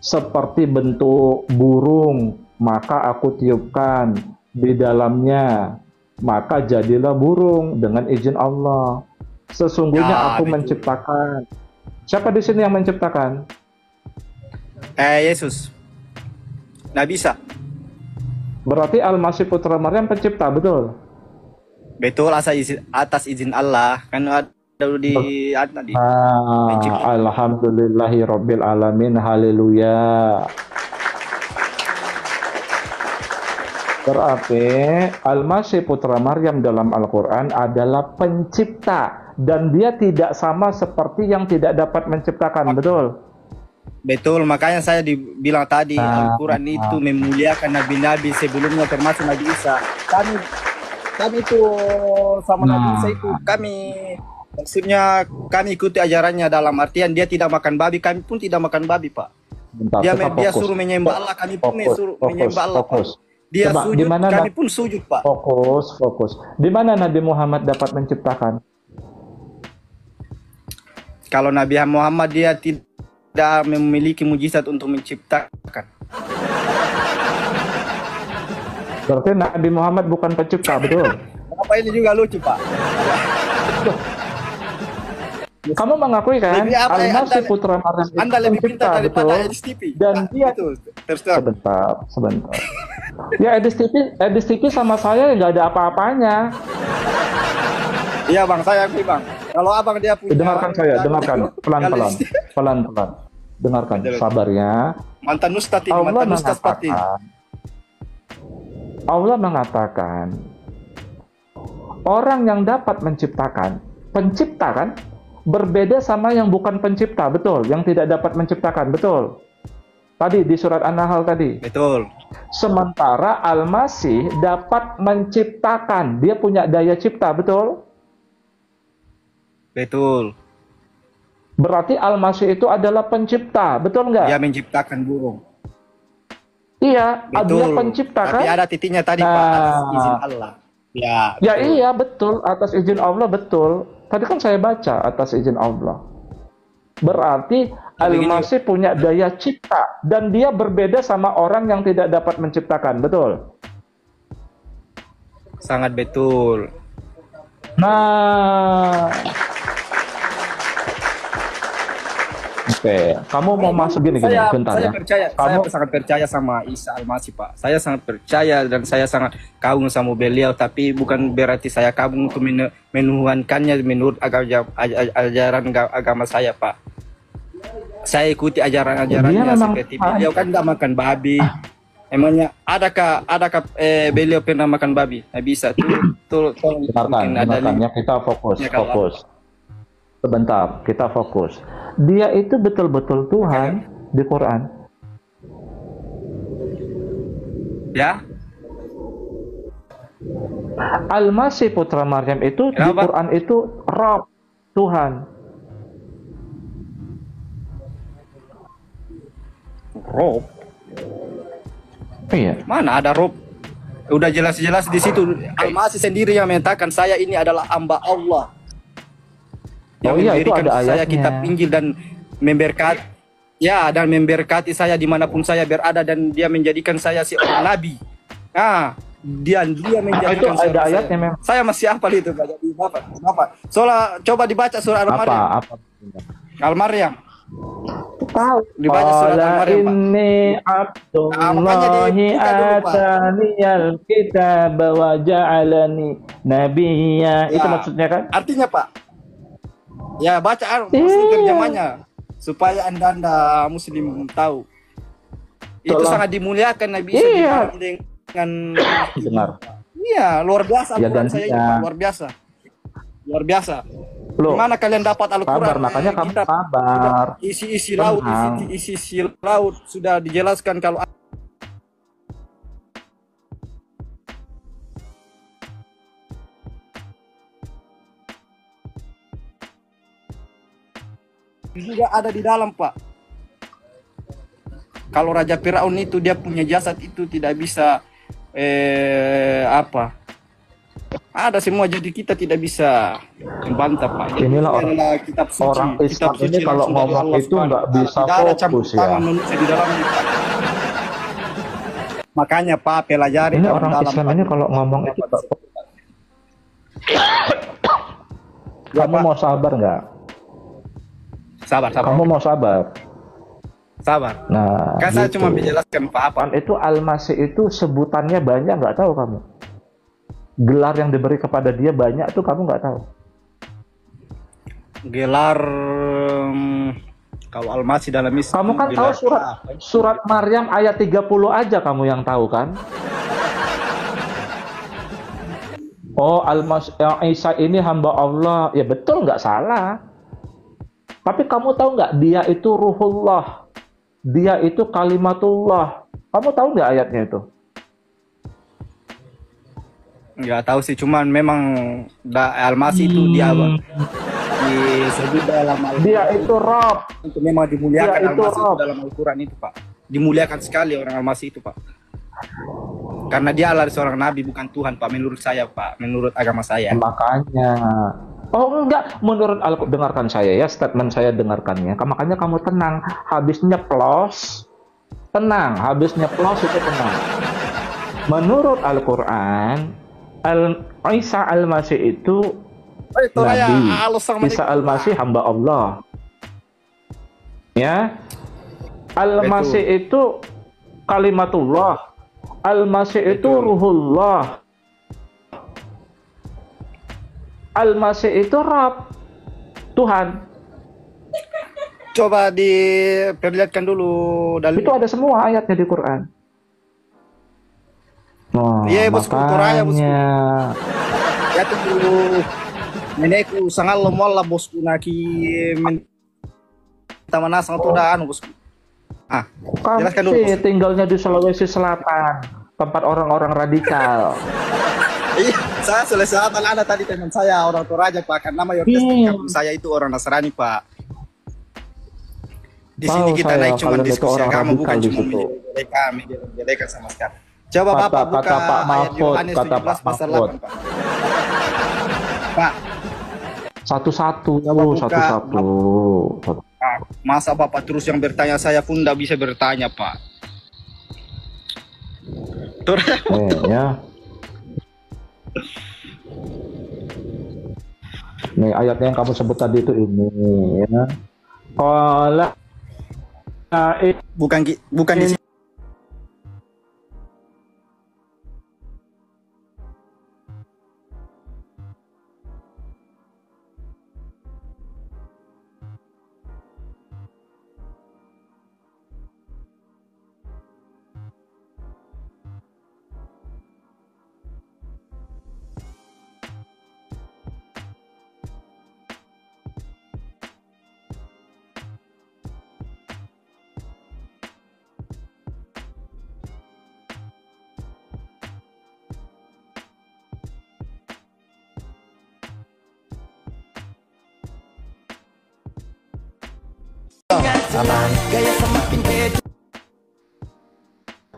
seperti bentuk burung, maka aku tiupkan di dalamnya, maka jadilah burung dengan izin Allah. Sesungguhnya Ya, aku betul. menciptakan. Siapa di sini yang menciptakan? Yesus. Nggak bisa. Berarti Al-Masih Putra Maryam pencipta, betul? Betul, atas izin Allah. Kan ada di tadi. Mencipta. Alhamdulillahi Rabbil Alamin. Haleluya. Berarti Al-Masih Putra Maryam dalam Al-Quran adalah pencipta. Dan dia tidak sama seperti yang tidak dapat menciptakan, betul? Betul, makanya saya dibilang tadi Al-Quran itu memuliakan nabi-nabi sebelumnya termasuk Nabi Isa. Kami itu sama Nabi Isa itu maksudnya kami ikuti ajarannya dalam artian dia tidak makan babi, kami pun tidak makan babi, Pak. Bentar, Dia kita fokus. suruh menyembah Allah, kami pun suruh menyembah Allah. Pak. Fokus. Dia Coba, sujud, di mana kami pun sujud, Pak. Fokus. Di mana Nabi Muhammad dapat menciptakan? Kalau Nabi Muhammad dia tidak memiliki mujizat untuk menciptakan. Berarti Nabi Muhammad bukan pencipta, betul? Apa ini juga lucu, Pak? Kamu mengakui kan? Lebih apa ya, Al-Masih Anda- Putra Maryam itu Anda lebih pencipta, pintar daripada betul? Edis TV. Dan dia Betul, terus terang. sebentar. Ya Edis TV sama saya nggak ada apa-apanya. Iya, Bang, saya akui, Bang. Kalau Abang dia punya Dengarkan saya, dengarkan pelan-pelan, Edis TV. pelan-pelan. Dengarkan, Betul. sabar ya. Mantan Ustadz ini, mantan Ustadz Patin. Allah mengatakan orang yang dapat menciptakan, pencipta kan, berbeda sama yang bukan pencipta, betul? Yang tidak dapat menciptakan, betul? Tadi di surat An-Nahl tadi. Betul. Sementara Al-Masih dapat menciptakan, dia punya daya cipta, betul? Betul. Berarti Al-Masih itu adalah pencipta, betul nggak? Dia menciptakan burung. Iya, dia Betul. pencipta kan? Tapi ada titiknya tadi, Nah. Pak, atas izin Allah. Ya. Ya betul. iya betul, atas izin Allah betul. Tadi kan saya baca atas izin Allah. Berarti Al-Masih punya daya cipta dan dia berbeda sama orang yang tidak dapat menciptakan, betul? Sangat betul. Nah, oke, kamu mau masuk gini bentar saya ya. percaya, saya sangat percaya sama Isa Al-Masih, Pak. Saya sangat percaya dan saya sangat kagum sama beliau, tapi bukan berarti saya kagum untuk menuhankannya menurut ajaran agama saya, Pak. Saya ikuti Dia ajaran-ajarannya memang seperti beliau kan tidak makan babi. Emangnya adakah beliau pernah makan babi? Nggak bisa. Tuh Dengarkan ya, kita fokus, Ya, kalau- fokus. Sebentar, kita fokus. Dia itu betul-betul Tuhan di Quran. Ya, Al-Masih Putra Maryam itu di Kenapa? Quran itu Rabb, Tuhan. Rob. Iya. Mana ada Rob? Udah jelas-jelas di situ. Al-Masih sendiri yang menyatakan saya ini adalah hamba Allah. Oh iya, itu memberikan ada saya ayatnya. kitab Injil dan memberkati, ya, dan memberkati saya dimanapun saya berada dan dia menjadikan saya seorang nabi. Dia Itu menjadikan ada ayatnya memang. saya masih hafal itu, Pak. Jadi Bapak. Soalnya coba dibaca surah Al-Maryam. Apa? Al-Maryam. Tahu. Dibaca surat Al-Maryam, Pak. Inni Abdullahi buka dulu, Pak. ataniyal kitab wa ja'alani nabiyya. Itu Ya. maksudnya kan? Artinya, Pak, Ya baca muslim terjemahnya supaya anda muslim tahu. Itu Tolong. sangat dimuliakan Nabi Isa Iya. dengan Dengar. iya, luar biasa Ya, Al-Quran saya ini, gantinya. Pak. Luar biasa. Luar biasa. Loh, Gimana kalian dapat Al-Quran? sabar, makanya kamu Kitab, sabar. isi laut, Tenang. isi laut sudah dijelaskan kalau juga ada di dalam, Pak. Kalau Raja Firaun itu dia punya jasad itu tidak bisa apa? Ada semua, jadi kita tidak bisa membantah, Pak. Jadi Inilah ini adalah kitab suci. orang Islam Kitab suci ini kalau langsung dari ngomong Allah itu Subhanahu nggak wa Ta'ala. bisa Tidak ada campur fokus ya. tangan manusia di dalamnya, Pak. Makanya Pak pelajari Ini dalam orang Islam ini kalau ngomong itu nggak fokus. Kamu Pak. mau sabar nggak? Sabar. Kamu mau sabar? Sabar. Nah, Kan saya gitu. cuma menjelaskan Pak apa. Pan itu Al-Masih itu sebutannya banyak, nggak tahu kamu? Gelar yang diberi kepada dia banyak tuh kamu nggak tahu? Gelar kalau Al-Masih dalam Islam. Kamu kan tahu gelar surat Maryam ayat 30 aja kamu yang tahu kan? Oh, Isa ini hamba Allah. Ya betul, nggak salah. Tapi kamu tahu nggak, dia itu ruhullah. Dia itu kalimatullah. Kamu tahu nggak ayatnya itu? nggak tahu sih, cuman memang Al-Masih itu dia disebut dalam Al-Quran. Dia itu Rob. Itu memang dimuliakan Dia itu Al-Masih itu Rob. dalam Al-Quran itu, Pak. Dimuliakan sekali orang Al-Masih itu, Pak. Karena dia adalah seorang nabi, bukan Tuhan, Pak. Menurut saya, Pak. Menurut agama saya. Makanya. Oh enggak, menurut dengarkan saya ya, statement saya dengarkannya. Makanya kamu tenang, habis nyeplos, tenang, habis nyeplos itu tenang. Menurut Al-Quran, Isa Al-Masih itu Nabi. Isa Al-Masih hamba Allah. Ya. Al-Masih itu kalimatullah. Al-Masih itu ruhullah. Al-Masih itu Rabb, Tuhan. Coba diperlihatkan dulu dalil. Itu ada semua ayatnya di Quran. Oh, Iya, bosku, Toraya, bosku. makanya. Ya tuh nenekku sangat lemah lah, bosku, naki minta manasang tuh dah anu, bosku. Kamu Jelaskan dulu, sih bosku. tinggalnya di Sulawesi Selatan, tempat orang-orang radikal. Iya, saya selesai ada tadi teman saya orang Toraja, Pak, karena mayoritas di kampung saya itu orang Nasrani, Pak. Di sini Tahu kita saya, naik cuma kalian itu diskusi orang agama, bukan radikal di cuma situ. menjelek-jelekan sama sekali. Coba Bapak buka Kata Pak ayat Mahfud, Yohanes kata 17 Pak pasal Mahfud. 8, Pak. Pak, Satu-satu, Coba buka. satu-satu. Pak, masa Bapak terus yang bertanya, saya pun tidak bisa bertanya, Pak. Ya. Nih ayatnya yang kamu sebut tadi itu ini ya. Qala Bukan di sini.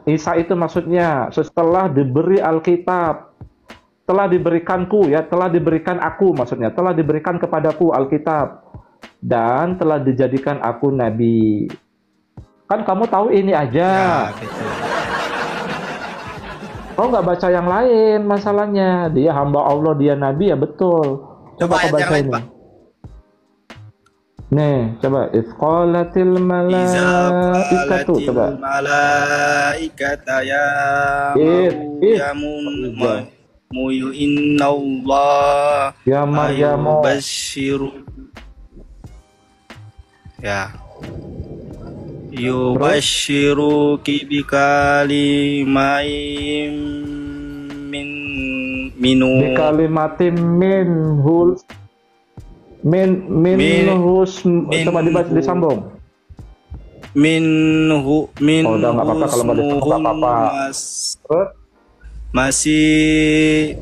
Isa itu maksudnya setelah diberi Alkitab, telah diberikanku ya, telah diberikan aku maksudnya, telah diberikan kepadaku Alkitab dan telah dijadikan aku nabi. Kan kamu tahu ini aja. Ya, betul. Oh nggak baca yang lain masalahnya. Dia hamba Allah, dia nabi ya betul. Coba ayat kau yang lain, Pak. Nih, coba ifqalatil malaikatu coba. Malaikata ya Maryamu innallaha Ya Maryamu basyiru Ya. Yubashiruki bikalimaim Di kalimatim minhus coba disambung. Minhu Oh, udah nggak apa-apa kalau mau disambung nggak apa-apa. Terus masih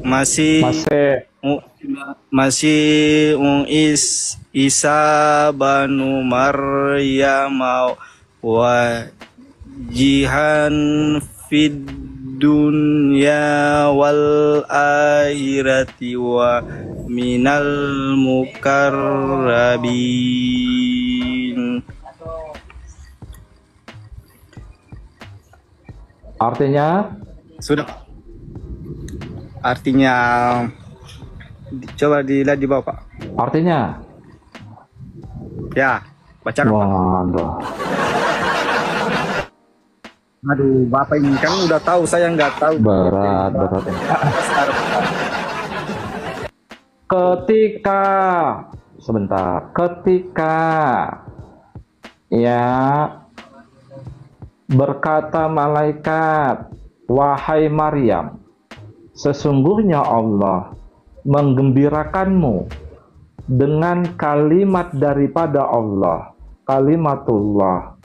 Isa banu Maryam wa jihan fid dunya wal akhirati wa minal mukarrabin. Artinya? Sudah. Artinya coba dilihat di bawah, Pak. Artinya? Ya, bacakan. Waduh. Aduh, Bapak ini kan udah tahu, saya nggak tahu. Berat. Ketika ya berkata malaikat, wahai Maryam, sesungguhnya Allah menggembirakanmu dengan kalimat daripada Allah, kalimatullah.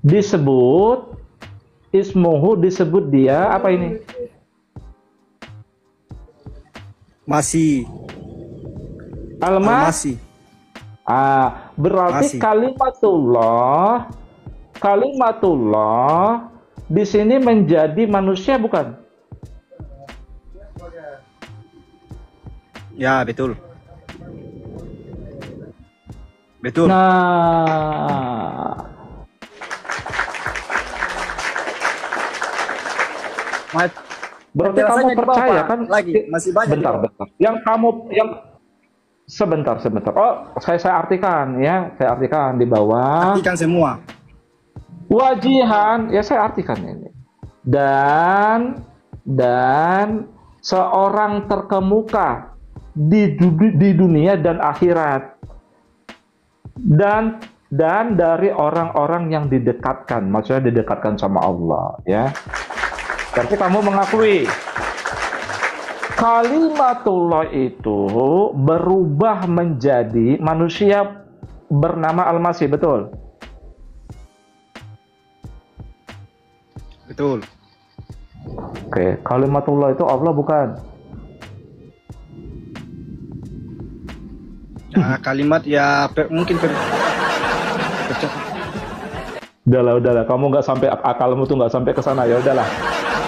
Disebut ismuhu, disebut dia apa ini? Masih. Almasih. Berarti Masih. kalimatullah di sini menjadi manusia bukan? Ya, betul. Betul. Nah, berarti kamu percaya kan? Lagi masih banyak. Bentar. Sebentar. Oh, saya artikan ya. Saya artikan di bawah. Artikan semua. Wajihan, ya saya artikan ini. Dan seorang terkemuka di dunia dan akhirat. Dan dari orang-orang yang didekatkan, maksudnya didekatkan sama Allah, ya. Berarti kamu mengakui kalimatullah itu berubah menjadi manusia bernama Al-Masih, betul? Betul. Oke, kalimatullah itu Allah bukan? Ya, kalimat ya mungkin Udahlah, kamu nggak sampai akalmu tuh nggak sampai ke sana, ya udahlah.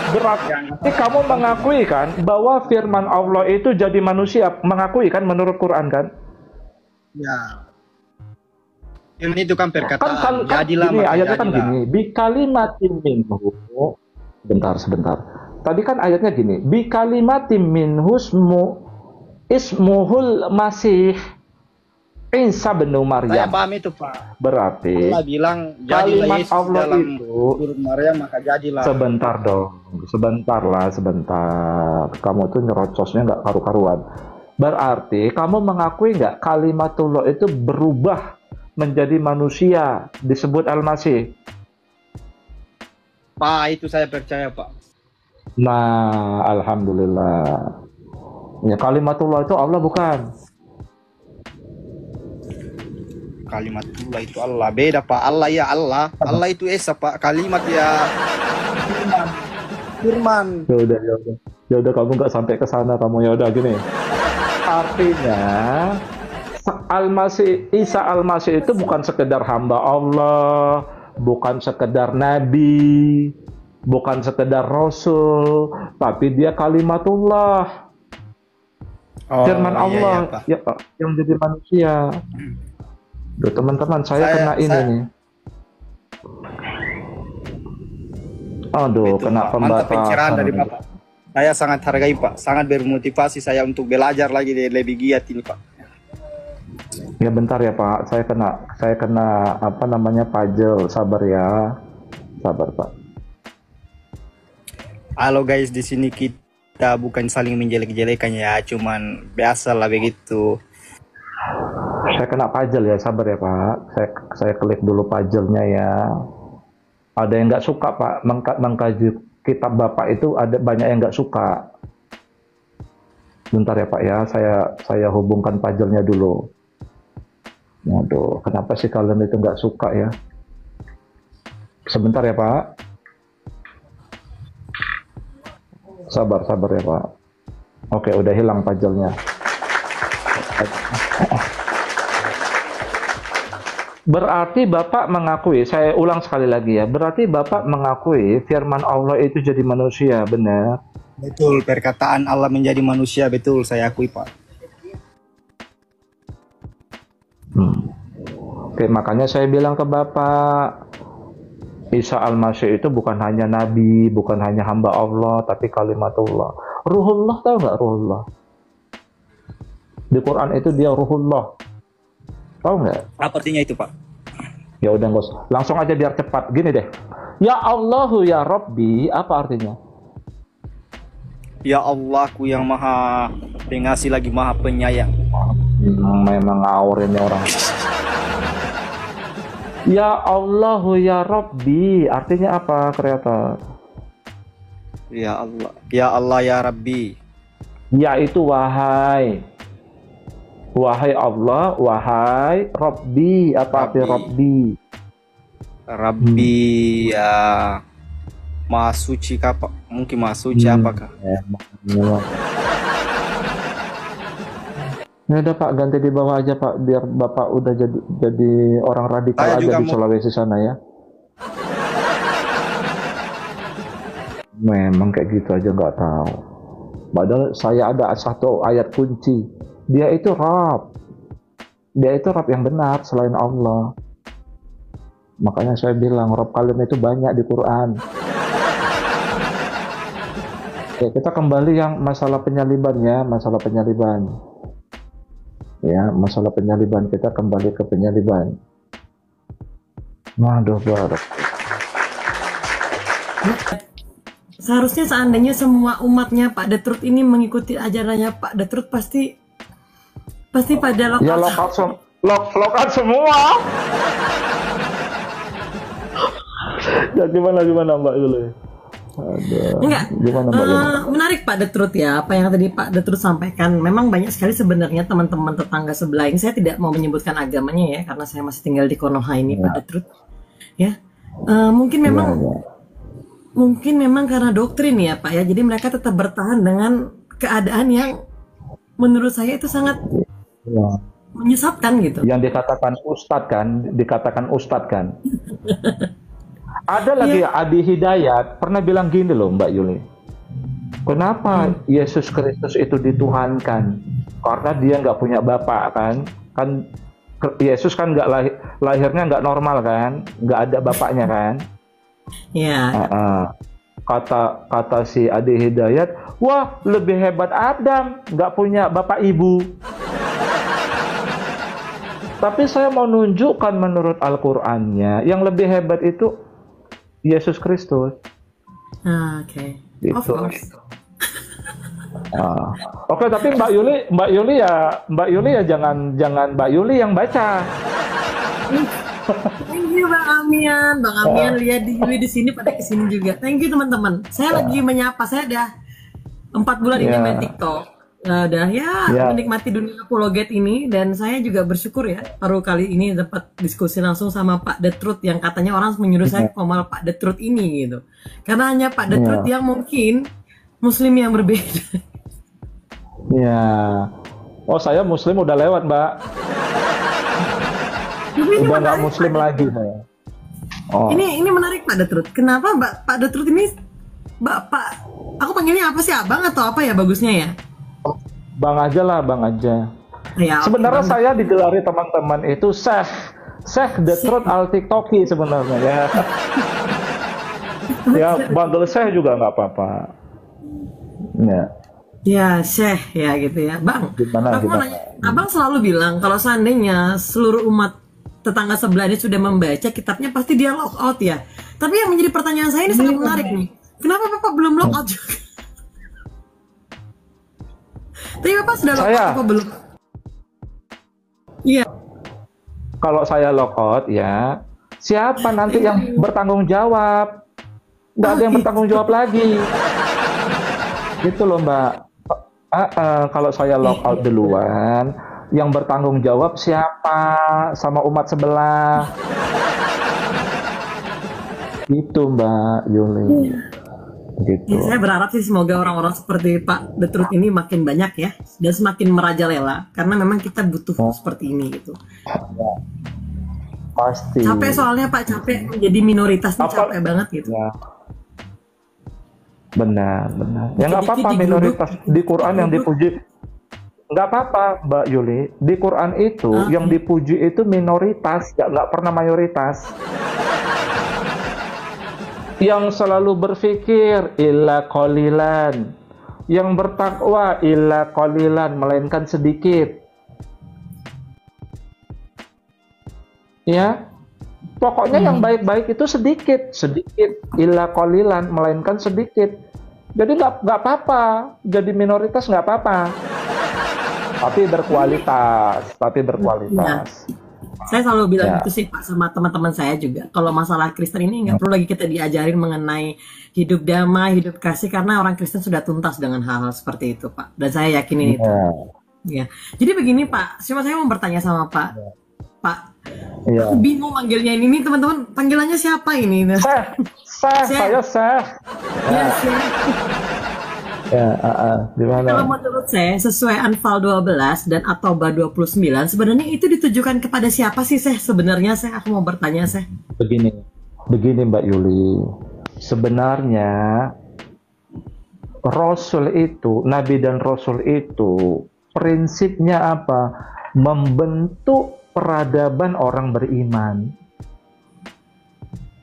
Berarti kamu mengakui kan bahwa firman Allah itu jadi manusia, mengakui kan menurut Quran kan? ya. Ini itu kan perkataan. Kan Jadilah, gini, maka ayatnya kan jadilah. gini, bi kalimatin minhu. Sebentar. Tadi kan ayatnya gini, bi kalimatin minhu ismuhul masih Isa bin Saya Maryam. paham itu, Pak. Berarti Allah bilang jadilah kalimat Yesus Allah dalam itu, turun Maria, maka jadilah. sebentar dong, sebentar. Kamu tuh nyerocosnya nggak karu-karuan. Berarti kamu mengakui nggak kalimatullah itu berubah menjadi manusia, disebut Al-Masih? Pak, itu saya percaya, Pak. Nah, alhamdulillah. Ya, kalimatullah itu Allah bukan? Kalimatullah itu Allah. Beda, Pak. Allah ya Allah. Allah itu Esa, Pak. Kalimat ya firman. Ya udah kamu nggak sampai ke sana kamu, ya udah gini. Artinya Isa Al-Masih itu bukan sekedar hamba Allah, bukan sekedar nabi, bukan sekedar rasul, tapi dia kalimatullah. Firman Allah, iya, Pak. yang jadi manusia. Duh, teman-teman, saya kena ini nih. Aduh, Betul, kena Pak. Mantap pencerahan pembatasan. dari Bapak. Saya sangat hargai, Pak. Sangat bermotivasi saya untuk belajar lagi lebih giat ini, Pak. Ya bentar ya Pak, saya kena apa namanya puzzle, sabar ya, sabar Pak. Halo guys, di sini kita bukan saling menjelek-jelekan ya, cuman biasa lah begitu. Saya kena pajel ya, sabar ya Pak. Saya klik dulu pajelnya ya. Ada yang nggak suka Pak, mengkaji kitab Bapak itu ada banyak yang nggak suka. Bentar ya Pak ya, saya hubungkan pajelnya dulu. Waduh, kenapa sih kalian itu nggak suka ya? Sebentar ya Pak. Sabar ya Pak. Oke, udah hilang pajelnya. Berarti Bapak mengakui, saya ulang sekali lagi ya, berarti Bapak mengakui firman Allah itu jadi manusia, benar? Betul, perkataan Allah menjadi manusia, betul, saya akui Pak. Oke, makanya saya bilang ke Bapak, Isa Al-Masih itu bukan hanya Nabi, bukan hanya hamba Allah, tapi kalimatullah. Ruhullah, tahu nggak Ruhullah? Di Quran itu dia Ruhullah. Tahu nggak? Apa artinya itu Pak? Ya udah Bos, langsung aja biar cepat. Gini deh, Ya Allahu ya Rabbi, apa artinya? Ya Allahku yang maha pengasih lagi maha penyayang. Memang ngawur ini orang. Ya Allahu ya Rabbi, artinya apa kreator? Ya Allah ya Rabbi. Ya itu wahai. Wahai Allah, wahai Rabbi, apa arti Rabbi? Rabbi ya maha suci kah Pak? Mungkin maha suci apakah? Ya udah Pak, ganti di bawah aja Pak, biar Bapak udah jadi orang radikal Saya aja juga di Sulawesi sana ya. Memang kayak gitu aja nggak tahu. Padahal saya ada satu ayat kunci. Dia itu Rabb. Dia itu Rabb yang benar selain Allah. Makanya saya bilang Rabb kalian itu banyak di Quran. Oke, kita kembali yang masalah penyaliban ya, masalah penyaliban. Ya, masalah penyaliban, kita kembali ke penyaliban. Waduh, barak. Seharusnya seandainya semua umatnya Pak Detrut ini mengikuti ajarannya Pak Detrut pasti pada Ya lokat semua. Ya gimana Mbak Yuli? Enggak, Gimana Mbak Yuli? menarik Pak Detrut ya, apa yang tadi Pak Detrut sampaikan. Memang banyak sekali sebenarnya teman-teman tetangga sebelah ini, saya tidak mau menyebutkan agamanya ya, karena saya masih tinggal di Konoha ini Pak Detrut. Ya, mungkin memang karena doktrin ya Pak ya, jadi mereka tetap bertahan dengan keadaan yang menurut saya itu sangat menyesatkan gitu. Yang dikatakan ustadz kan. Ada lagi Adi Hidayat pernah bilang gini loh Mbak Yuli. Kenapa Yesus Kristus itu dituhankan? Karena dia nggak punya bapak kan Yesus kan nggak lahirnya nggak normal kan, nggak ada bapaknya kan. Iya. Kata si Adi Hidayat, wah lebih hebat Adam, nggak punya bapak ibu. Tapi saya mau nunjukkan menurut Al-Qur'annya, yang lebih hebat itu Yesus Kristus. Oke. Of course. Oke, tapi Mbak Yuli ya jangan Mbak Yuli yang baca. Thank you Bang Amian, lihat di Yuli di sini pada kesini juga. Thank you teman-teman. Saya lagi menyapa, saya udah 4 bulan ini main TikTok. Udah menikmati dunia apologet ini, dan saya juga bersyukur ya baru kali ini dapat diskusi langsung sama Pak Detrut yang katanya orang menyuruh saya komal Pak Detrut ini gitu. Karena hanya Pak Detrut yang mungkin muslim yang berbeda. Ya. Oh, saya muslim udah lewat, Mbak. Udah nggak muslim lagi saya. Oh. Ini menarik Pak Detrut. Kenapa Pak Detrut ini Bapak? Aku panggilnya apa sih, abang atau apa ya bagusnya ya? Bang aja lah, Bang aja. Ya, sebenarnya saya digelari teman-teman itu Syekh Detrut Al-Tiktoki sebenarnya ya. Ya, bandel Syekh juga nggak apa-apa. Ya. Ya, Syekh ya gitu ya. Bang, aku mau nanya, Abang selalu bilang kalau seandainya seluruh umat tetangga sebelah ini sudah membaca kitabnya pasti dia lock out ya. Tapi yang menjadi pertanyaan saya ini sangat menarik nih. Kenapa Bapak belum lock out juga? Tapi Bapak sudah lock out apa belum? Iya. kalau saya lockout ya, siapa nanti yang bertanggung jawab? Nggak ada yang bertanggung jawab lagi. Gitu loh Mbak. Kalau saya lockout duluan, yang bertanggung jawab siapa? Sama umat sebelah. Gitu Mbak Yuli. Gitu. Ya, saya berharap sih semoga orang-orang seperti Pak The Truth ini makin banyak ya, dan semakin merajalela, karena memang kita butuh seperti ini gitu. Pasti. Capek soalnya Pak, capek menjadi minoritas nih, capek banget gitu. Ya. Benar. Ya nggak Dikit-dikit apa-apa minoritas di Quran yang dipuji. Nggak apa-apa Mbak Yuli. Di Quran itu yang dipuji itu minoritas, nggak pernah mayoritas. Yang selalu berpikir illa qalilan, yang bertakwa illa qalilan, melainkan sedikit. Ya, pokoknya yang baik-baik itu sedikit illa qalilan, melainkan sedikit. Jadi nggak apa-apa, jadi minoritas nggak apa-apa, tapi berkualitas. Ya. Saya selalu bilang gitu sih Pak sama teman-teman saya juga. Kalau masalah Kristen ini nggak perlu lagi kita diajarin mengenai hidup damai, hidup kasih, karena orang Kristen sudah tuntas dengan hal-hal seperti itu Pak. Dan saya yakinin itu. Ya. Jadi begini Pak, saya mau bertanya sama Pak. Pak, aku bingung manggilnya ini teman-teman. Panggilannya siapa ini? Saya Seh. Ya, Seh. Gimana? Kalau menurut saya sesuai Anfal 12 dan At-Taubah 29 sebenarnya itu ditujukan kepada siapa sih Seh? Sebenarnya saya aku mau bertanya Seh. Begini Mbak Yuli, sebenarnya Rasul itu, Nabi dan Rasul itu prinsipnya apa? Membentuk peradaban orang beriman.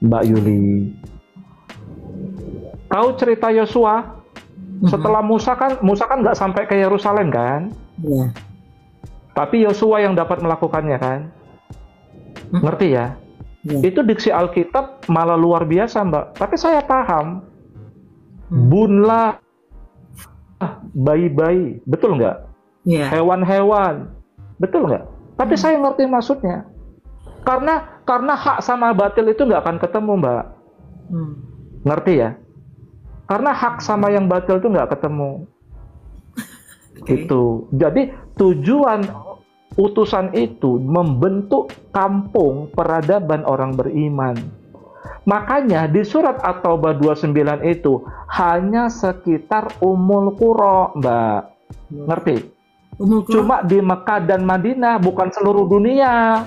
Mbak Yuli, tahu cerita Yosua? Setelah Musa kan nggak sampai ke Yerusalem kan? Iya. Tapi Yosua yang dapat melakukannya kan? Ngerti ya? Itu diksi Alkitab malah luar biasa Mbak. Tapi saya paham. Bunlah bayi-bayi, betul nggak? Hewan-hewan, betul nggak? Tapi saya ngerti maksudnya. Karena hak sama batil itu nggak akan ketemu Mbak. Ngerti ya? Karena hak sama yang batil itu nggak ketemu. Itu. Jadi tujuan utusan itu membentuk kampung peradaban orang beriman. Makanya di surat At-Taubah 29 itu hanya sekitar Ummul Qura, Mbak. Ngerti? Cuma di Mekah dan Madinah, bukan seluruh dunia.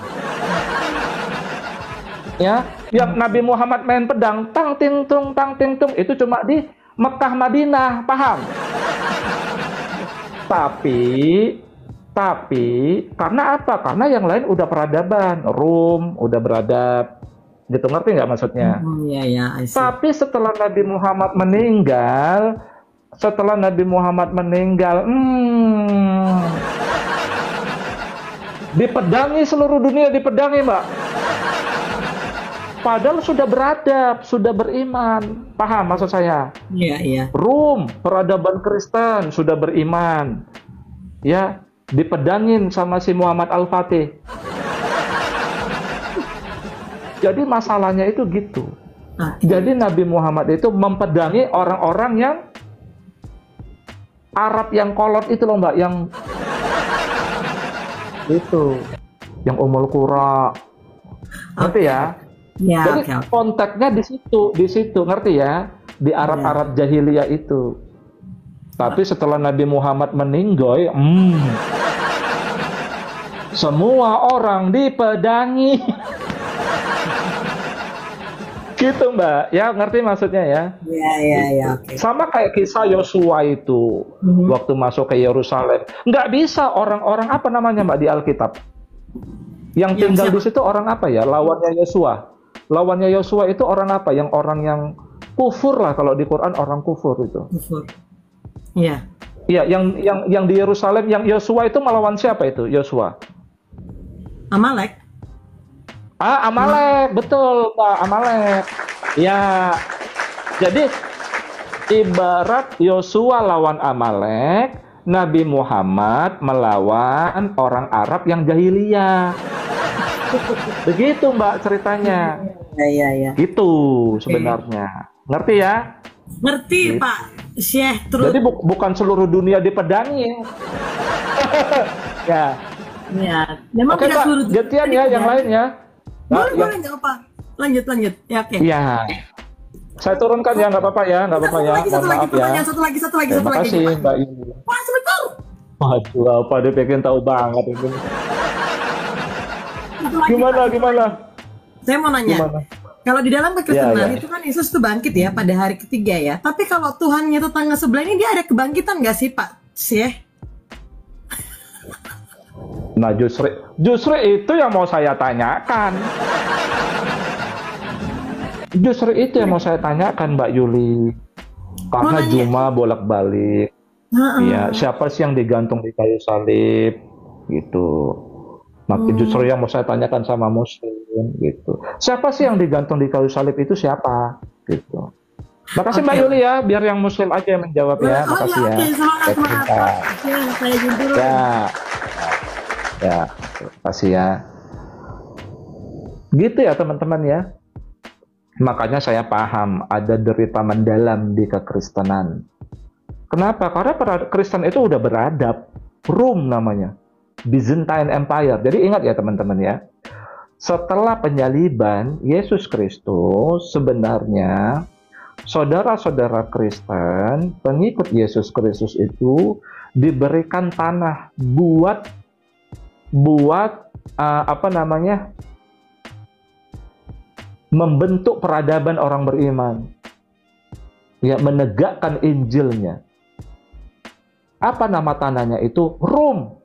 Ya, yang Nabi Muhammad main pedang tang ting tung itu cuma di Mekah Madinah, paham? Tapi karena apa? Karena yang lain udah peradaban, Rum udah beradab, gitu, ngerti nggak maksudnya? Iya. Tapi setelah Nabi Muhammad meninggal, dipedangi seluruh dunia, dipedangi Mbak. Padahal sudah beradab, sudah beriman. Paham maksud saya? Iya. Rum, peradaban Kristen, sudah beriman. Ya, dipedangin sama si Muhammad Al-Fatih. Jadi masalahnya itu gitu. Jadi Nabi Muhammad itu mempedangi orang-orang yang Arab yang kolot itu loh Mbak, yang itu, yang Ummul Qura. Ngerti ya? Ya, jadi konteksnya di situ, ngerti ya? Di Arab-Arab jahiliyah itu. Tapi setelah Nabi Muhammad meninggal, semua orang dipedangi. Gitu Mbak, ya ngerti maksudnya ya? Iya. Okay. Sama kayak kisah Yosua itu, waktu masuk ke Yerusalem. Nggak bisa orang-orang apa namanya Mbak di Alkitab? Yang tinggal di situ orang apa ya? Lawannya Yosua. Lawannya Yosua itu orang apa? Yang orang yang kufur lah, kalau di Quran orang kufur itu. Kufur. Iya. Iya, yang di Yerusalem, yang Yosua itu melawan siapa itu? Yosua. Amalek. Amalek, betul Pak, Amalek. Ya. Jadi ibarat Yosua lawan Amalek, Nabi Muhammad melawan orang Arab yang jahiliyah. Begitu Mbak ceritanya. Iya. Gitu sebenarnya. Ngerti ya? Ngerti Gitu. Pak Syekh terus. Jadi bukan seluruh dunia dipedangi. Ya. Ya, memang Oke tidak Pak, suruh. gantian ya yang lain ya. Boleh, Ya. boleh, nggak apa. Lanjut. Ya, oke. Iya. Saya turunkan ya, nggak apa-apa ya, nggak apa-apa ya. Satu lagi, Mohon maaf ya. pertanyaan, satu lagi. Terima kasih Mbak Yuni. Wah, sebentar. Waduh, apa dia pengen tahu banget ini. Satu lagi, Gimana, Pak. gimana? Saya mau nanya. Gimana? Kalau di dalam kekristenan Ya. itu kan Yesus tuh bangkit ya pada hari ketiga ya. Tapi kalau Tuhannya tetangga sebelah ini dia ada kebangkitan nggak sih Pak Syekh? Nah justru itu yang mau saya tanyakan. Justru itu yang mau saya tanyakan Mbak Yuli. Karena nanya. Juma bolak-balik. Ya, siapa sih yang digantung di kayu salib gitu. Maka justru yang mau saya tanyakan sama Muslim gitu. Siapa sih yang digantung di kayu salib itu siapa gitu. Makasih Mbak Oke. Yuli ya, biar yang Muslim aja yang menjawab ya. Makasih ya. Oke, semangat Baik, Pak. Oke, saya izin dulu. Ya, kasih ya. Gitu ya teman-teman ya. Makanya saya paham ada derita mendalam di kekristenan. Kenapa? Karena para Kristen itu udah beradab. Rum namanya. Byzantine Empire. Jadi ingat ya teman-teman ya. Setelah penyaliban Yesus Kristus, sebenarnya saudara-saudara Kristen, pengikut Yesus Kristus itu diberikan tanah buat membentuk peradaban orang beriman, ya, menegakkan Injilnya. Apa nama tanahnya itu? Rom.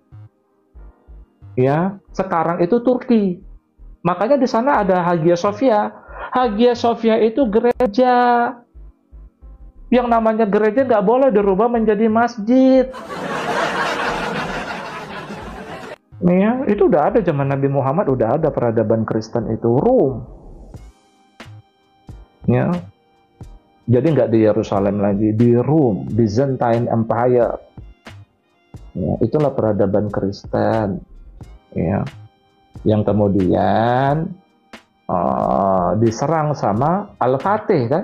Ya, sekarang itu Turki. Makanya di sana ada Hagia Sophia. Hagia Sophia itu gereja. Yang namanya gereja nggak boleh dirubah menjadi masjid. Ya, itu udah ada zaman Nabi Muhammad, udah ada peradaban Kristen itu, Rom. Ya, jadi nggak di Yerusalem lagi, di Rom, Byzantine Empire. Ya, itulah peradaban Kristen. Ya, yang kemudian diserang sama Al-Fatih kan,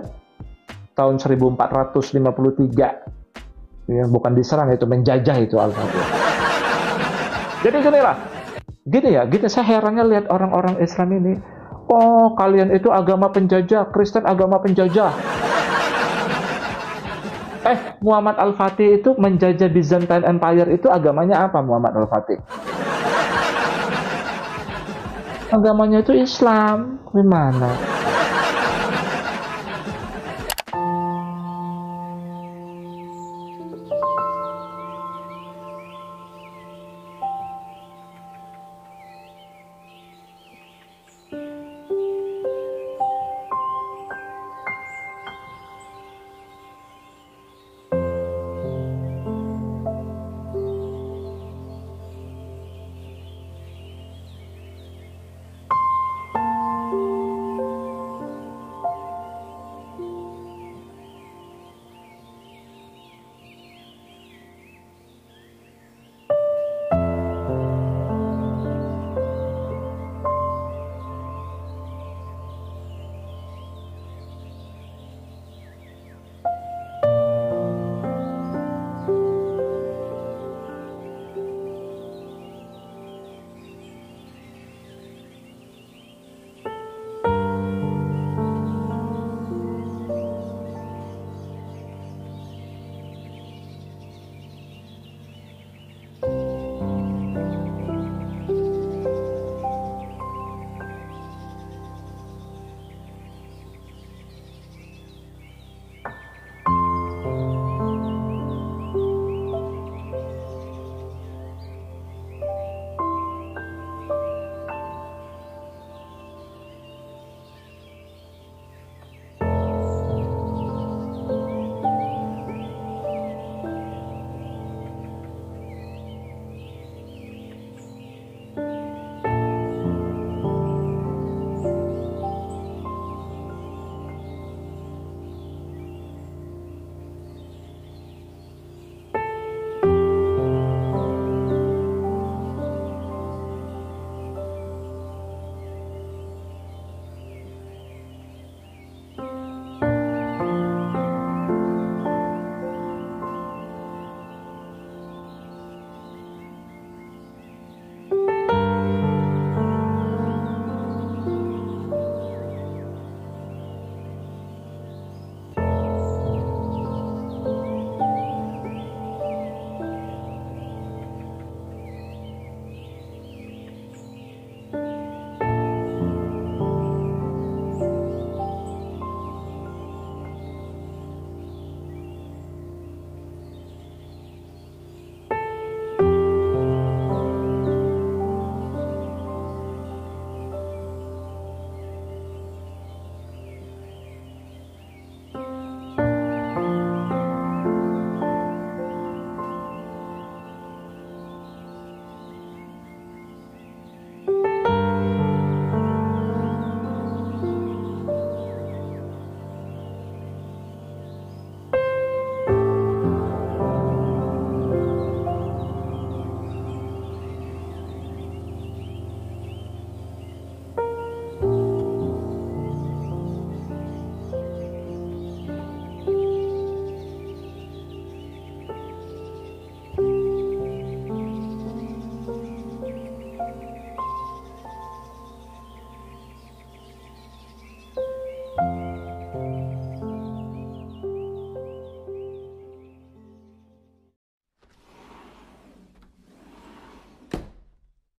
tahun 1453. Ya, bukan diserang, itu menjajah itu Al-Fatih. Jadi gini saya herannya lihat orang-orang Islam ini. Oh, kalian itu agama penjajah, Kristen agama penjajah. Muhammad Al-Fatih itu menjajah Byzantine Empire, itu agamanya apa Muhammad Al-Fatih? Agamanya itu Islam. Gimana?